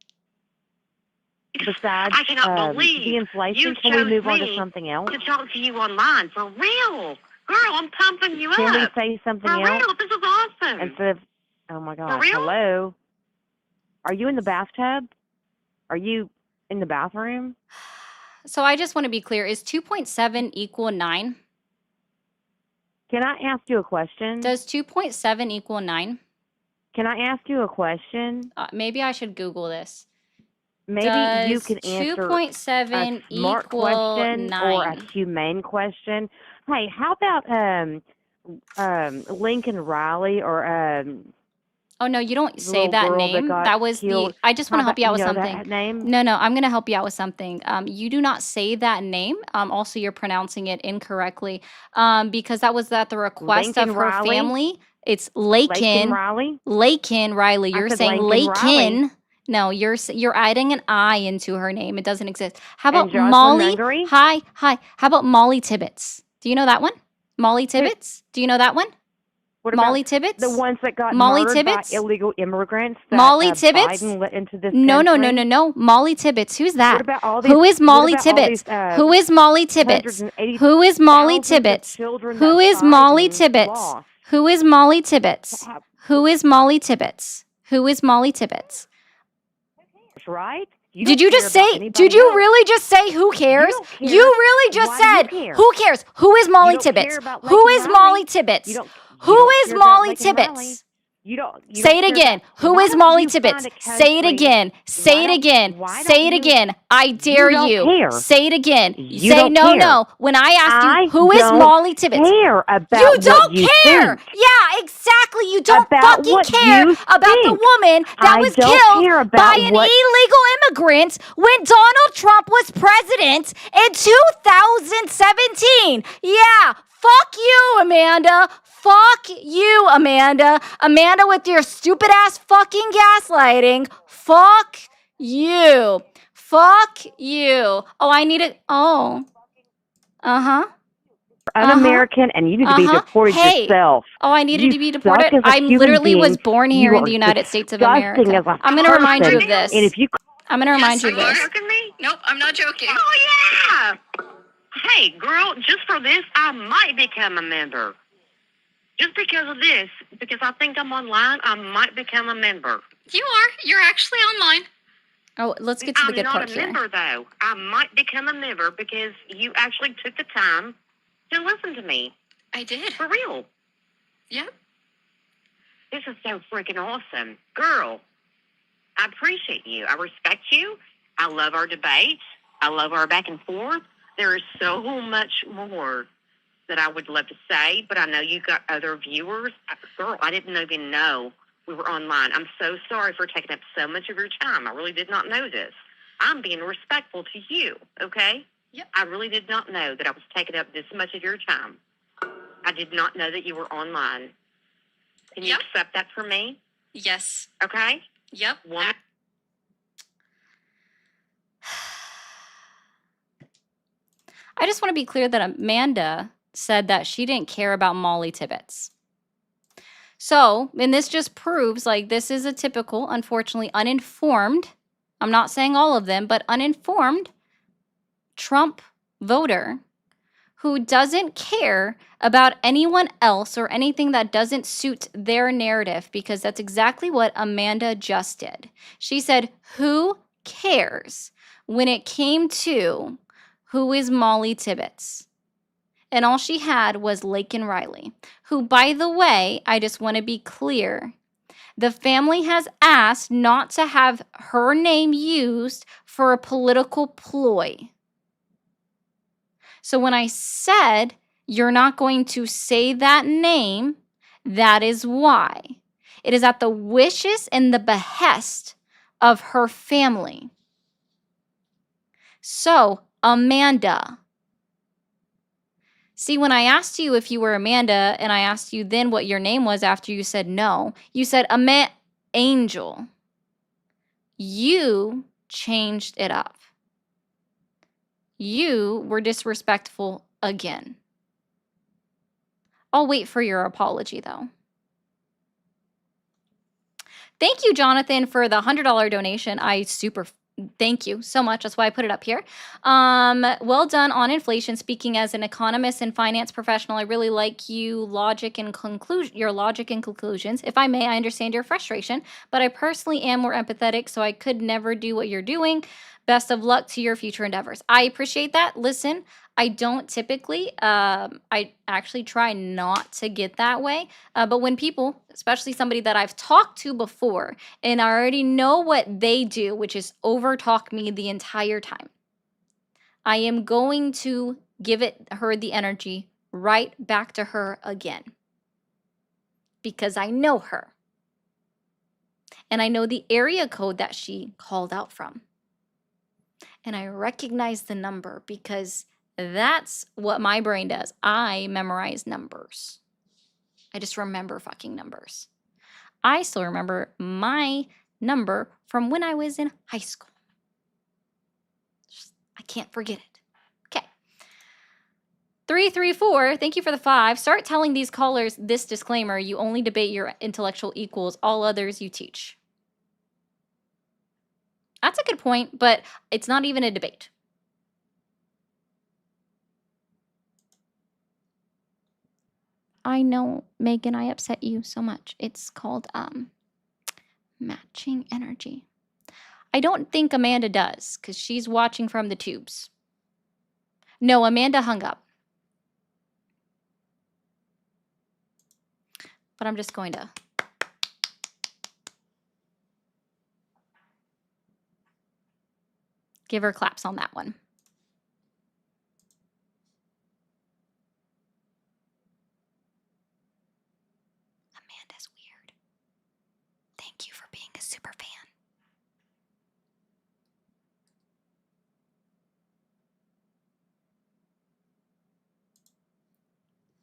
Besides I cannot believe the inflation, you can we chose move on to me something else? to talk to you online. For real. Girl, I'm pumping you Can we up. say something For else? real, this is awesome. Instead of, oh my God, real? hello? Are you in the bathtub? Are you in the bathroom? So I just want to be clear. Is 2.7 equal 9? Can I ask you a question? Does 2.7 equal 9? Can I ask you a question? Maybe I should Google this. Maybe you Does can answer 2.7 a smart equal question 9? or a humane question. Hey, how about Lincoln Riley or Oh no, you don't the say little that girl name. got That was the. killed? I just How want to help about you out with know something. that name? No, I'm going to help you out with something. You do not say that name. Also, you're pronouncing it incorrectly. Because that was at the request Lincoln of her Riley? family. It's Lakin Lakin. Riley? Lakin Riley. I You're said saying Lincoln Riley. Lakin. No, you're adding an I into her name. It doesn't exist. How And about Jocelyn Molly? Nungery? Hi. How about Molly Tibbetts? Do you know that one? Molly Tibbetts? Do you know that one? What Molly about Tibbetts? the ones that got Molly murdered Tibbetts? by illegal immigrants that Molly Tibbetts? Biden let into this No, country? no. Molly Tibbetts. Who's that? What about all these? Who is Molly what about all Tibbetts? these, Who is Molly Tibbetts? 180,000 Who is Molly of Tibbetts? children Who that is Molly Biden Tibbetts? lost? Who is Molly Tibbetts? Who is Molly Tibbetts? Who is Molly Tibbetts? Right? You Did don't you care just about say? anybody Did you else. really just say who cares? don't care. You really just Why do you said care? who cares? Who is Molly You don't care Tibbetts? about Who Lincoln is Riley. Molly Tibbetts? You Who don't is care about Molly Lincoln Riley. Tibbetts? You don't. You Say don't it care again. about. Who Why is don't Molly you Tibbetts? find a Say it country? again. Say Why it don't? again. Why Say don't it you? again. I You dare don't you. care. Say it again. You Say don't no, care. no. When I asked you, I who is don't Molly Tibbetts? care You about what don't you care. think. Yeah, exactly. You don't About fucking what care you about the think. woman that I was don't killed care by about an what. illegal immigrant when Donald Trump was president in 2017. Yeah, fuck you, Amanda. Fuck you, Amanda. Amanda with your stupid ass fucking gaslighting. Fuck you. Fuck you. Oh, I need it. Oh. Uh-huh. Un-American, and you need to be deported Hey. yourself. Oh, I needed You to be suck deported? as a I human literally was being. born here You in the are United States of disgusting America. as a I'm going to remind you of person. this. And if you I'm going to remind you of Are you this. joking me? Nope, I'm not joking. Oh, yeah. Hey, girl, just for this, I might become a member. Just because of this, because I think I'm online, I might become a member. You are. You're actually online. Oh, let's get to the good I'm part not a here. member, though. I might become a member because you actually took the time to listen to me. I did. For real. Yep. This is so freaking awesome. Girl, I appreciate you. I respect you. I love our debates. I love our back and forth. There is so much more that I would love to say, but I know you got other viewers. Girl, I didn't even know we were online. I'm so sorry for taking up so much of your time. I really did not know this. I'm being respectful to you, okay? Yep. I really did not know that I was taking up this much of your time. I did not know that you were online. Can you accept that for me? Yes. Okay? Yep. Woman. I just want to be clear that Amanda said that she didn't care about Molly Tibbetts. So, and this just proves like this is a typical, unfortunately, uninformed, I'm not saying all of them, but uninformed Trump voter who doesn't care about anyone else or anything that doesn't suit their narrative, because that's exactly what Amanda just did. She said, who cares when it came to who is Molly Tibbetts? And all she had was Laken Riley, who, by the way, I just want to be clear, the family has asked not to have her name used for a political ploy. So when I said you're not going to say that name, that is why. It is at the wishes and the behest of her family. So, Amanda. See, when I asked you if you were Amanda, and I asked you then what your name was after you said no, you said Angel. You changed it up. You were disrespectful again. I'll wait for your apology, though. Thank you, Jonathan, for the $100 donation. Thank you so much. That's why I put it up here. Well done on inflation. Speaking as an economist and finance professional, I really like your logic and conclusions. If I may, I understand your frustration, but I personally am more empathetic, so I could never do what you're doing. Best of luck to your future endeavors. I appreciate that. Listen, I don't typically, I actually try not to get that way. But when people, especially somebody that I've talked to before, and I already know what they do, which is overtalk me the entire time, I am going to give her the energy right back to her again. Because I know her. And I know the area code that she called out from. And I recognize the number because that's what my brain does. I memorize numbers. I just remember fucking numbers. I still remember my number from when I was in high school. I can't forget it. Okay. 334, thank you for the 5. Start telling these callers this disclaimer. You only debate your intellectual equals. All others you teach. That's a good point, but it's not even a debate. I know, Megan, I upset you so much. It's called matching energy. I don't think Amanda does, because she's watching from the tubes. No, Amanda hung up. But I'm just going to Give her claps on that one. Amanda's weird. Thank you for being a super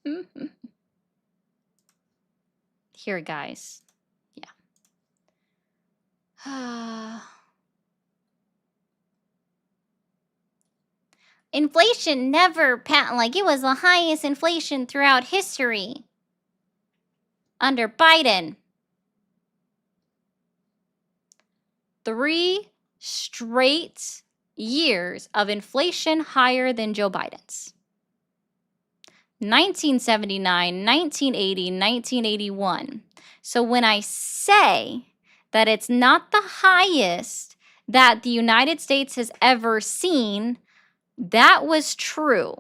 fan. Here, guys. Yeah. Inflation never, like, it was the highest inflation throughout history under Biden. 3 straight years of inflation higher than Joe Biden's. 1979, 1980, 1981. So when I say that it's not the highest that the United States has ever seen, that was true.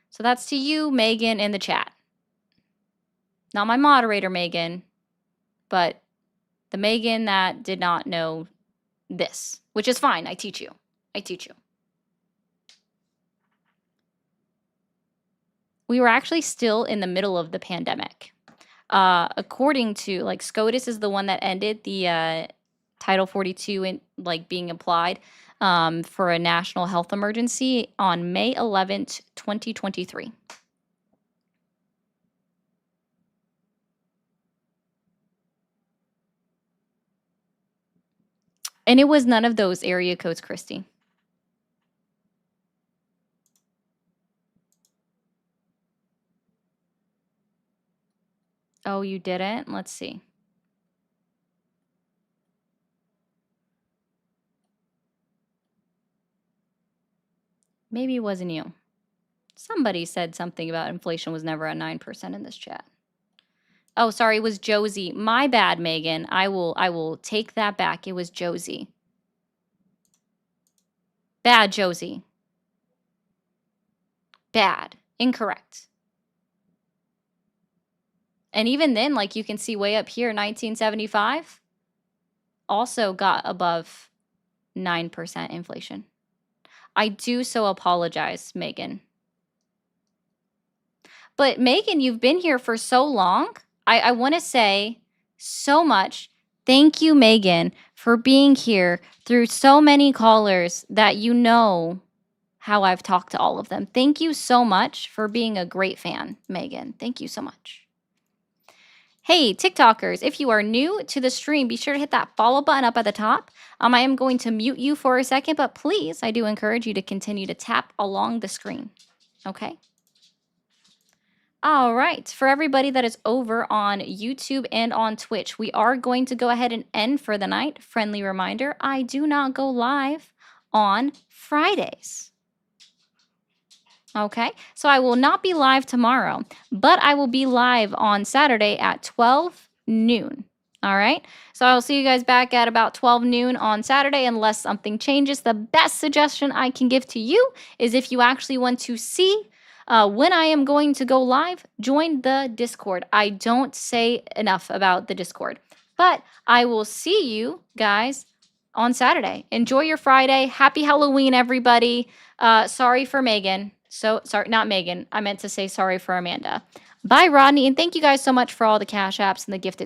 So that's to you, Megan, in the chat. Not my moderator, Megan, but the Megan that did not know this, which is fine. I teach you. I teach you. We were actually still in the middle of the pandemic. According to, like, SCOTUS is the one that ended the Title 42 in, like, being applied for a national health emergency on May 11th, 2023. And it was none of those area codes, Christy. Oh, you didn't? Let's see. Maybe it wasn't you. Somebody said something about inflation was never at 9% in this chat. Oh, sorry, it was Josie. My bad, Megan. I will take that back. It was Josie. Bad, Josie. Bad. Incorrect. And even then, like, you can see way up here, 1975 also got above 9% inflation. I do so apologize, Megan. But Megan, you've been here for so long. I want to say so much. Thank you, Megan, for being here through so many callers that you know how I've talked to all of them. Thank you so much for being a great fan, Megan. Thank you so much. Hey, TikTokers, if you are new to the stream, be sure to hit that follow button up at the top. I am going to mute you for a second, but please, I do encourage you to continue to tap along the screen. Okay? All right. For everybody that is over on YouTube and on Twitch, we are going to go ahead and end for the night. Friendly reminder, I do not go live on Fridays. Okay, so I will not be live tomorrow, but I will be live on Saturday at 12 noon. All right, so I will see you guys back at about 12 noon on Saturday unless something changes. The best suggestion I can give to you is if you actually want to see when I am going to go live, join the Discord. I don't say enough about the Discord, but I will see you guys on Saturday. Enjoy your Friday. Happy Halloween, everybody. Sorry for Megan. So, sorry, not Megan. I meant to say sorry for Amanda. Bye, Rodney. And thank you guys so much for all the Cash Apps and the gifted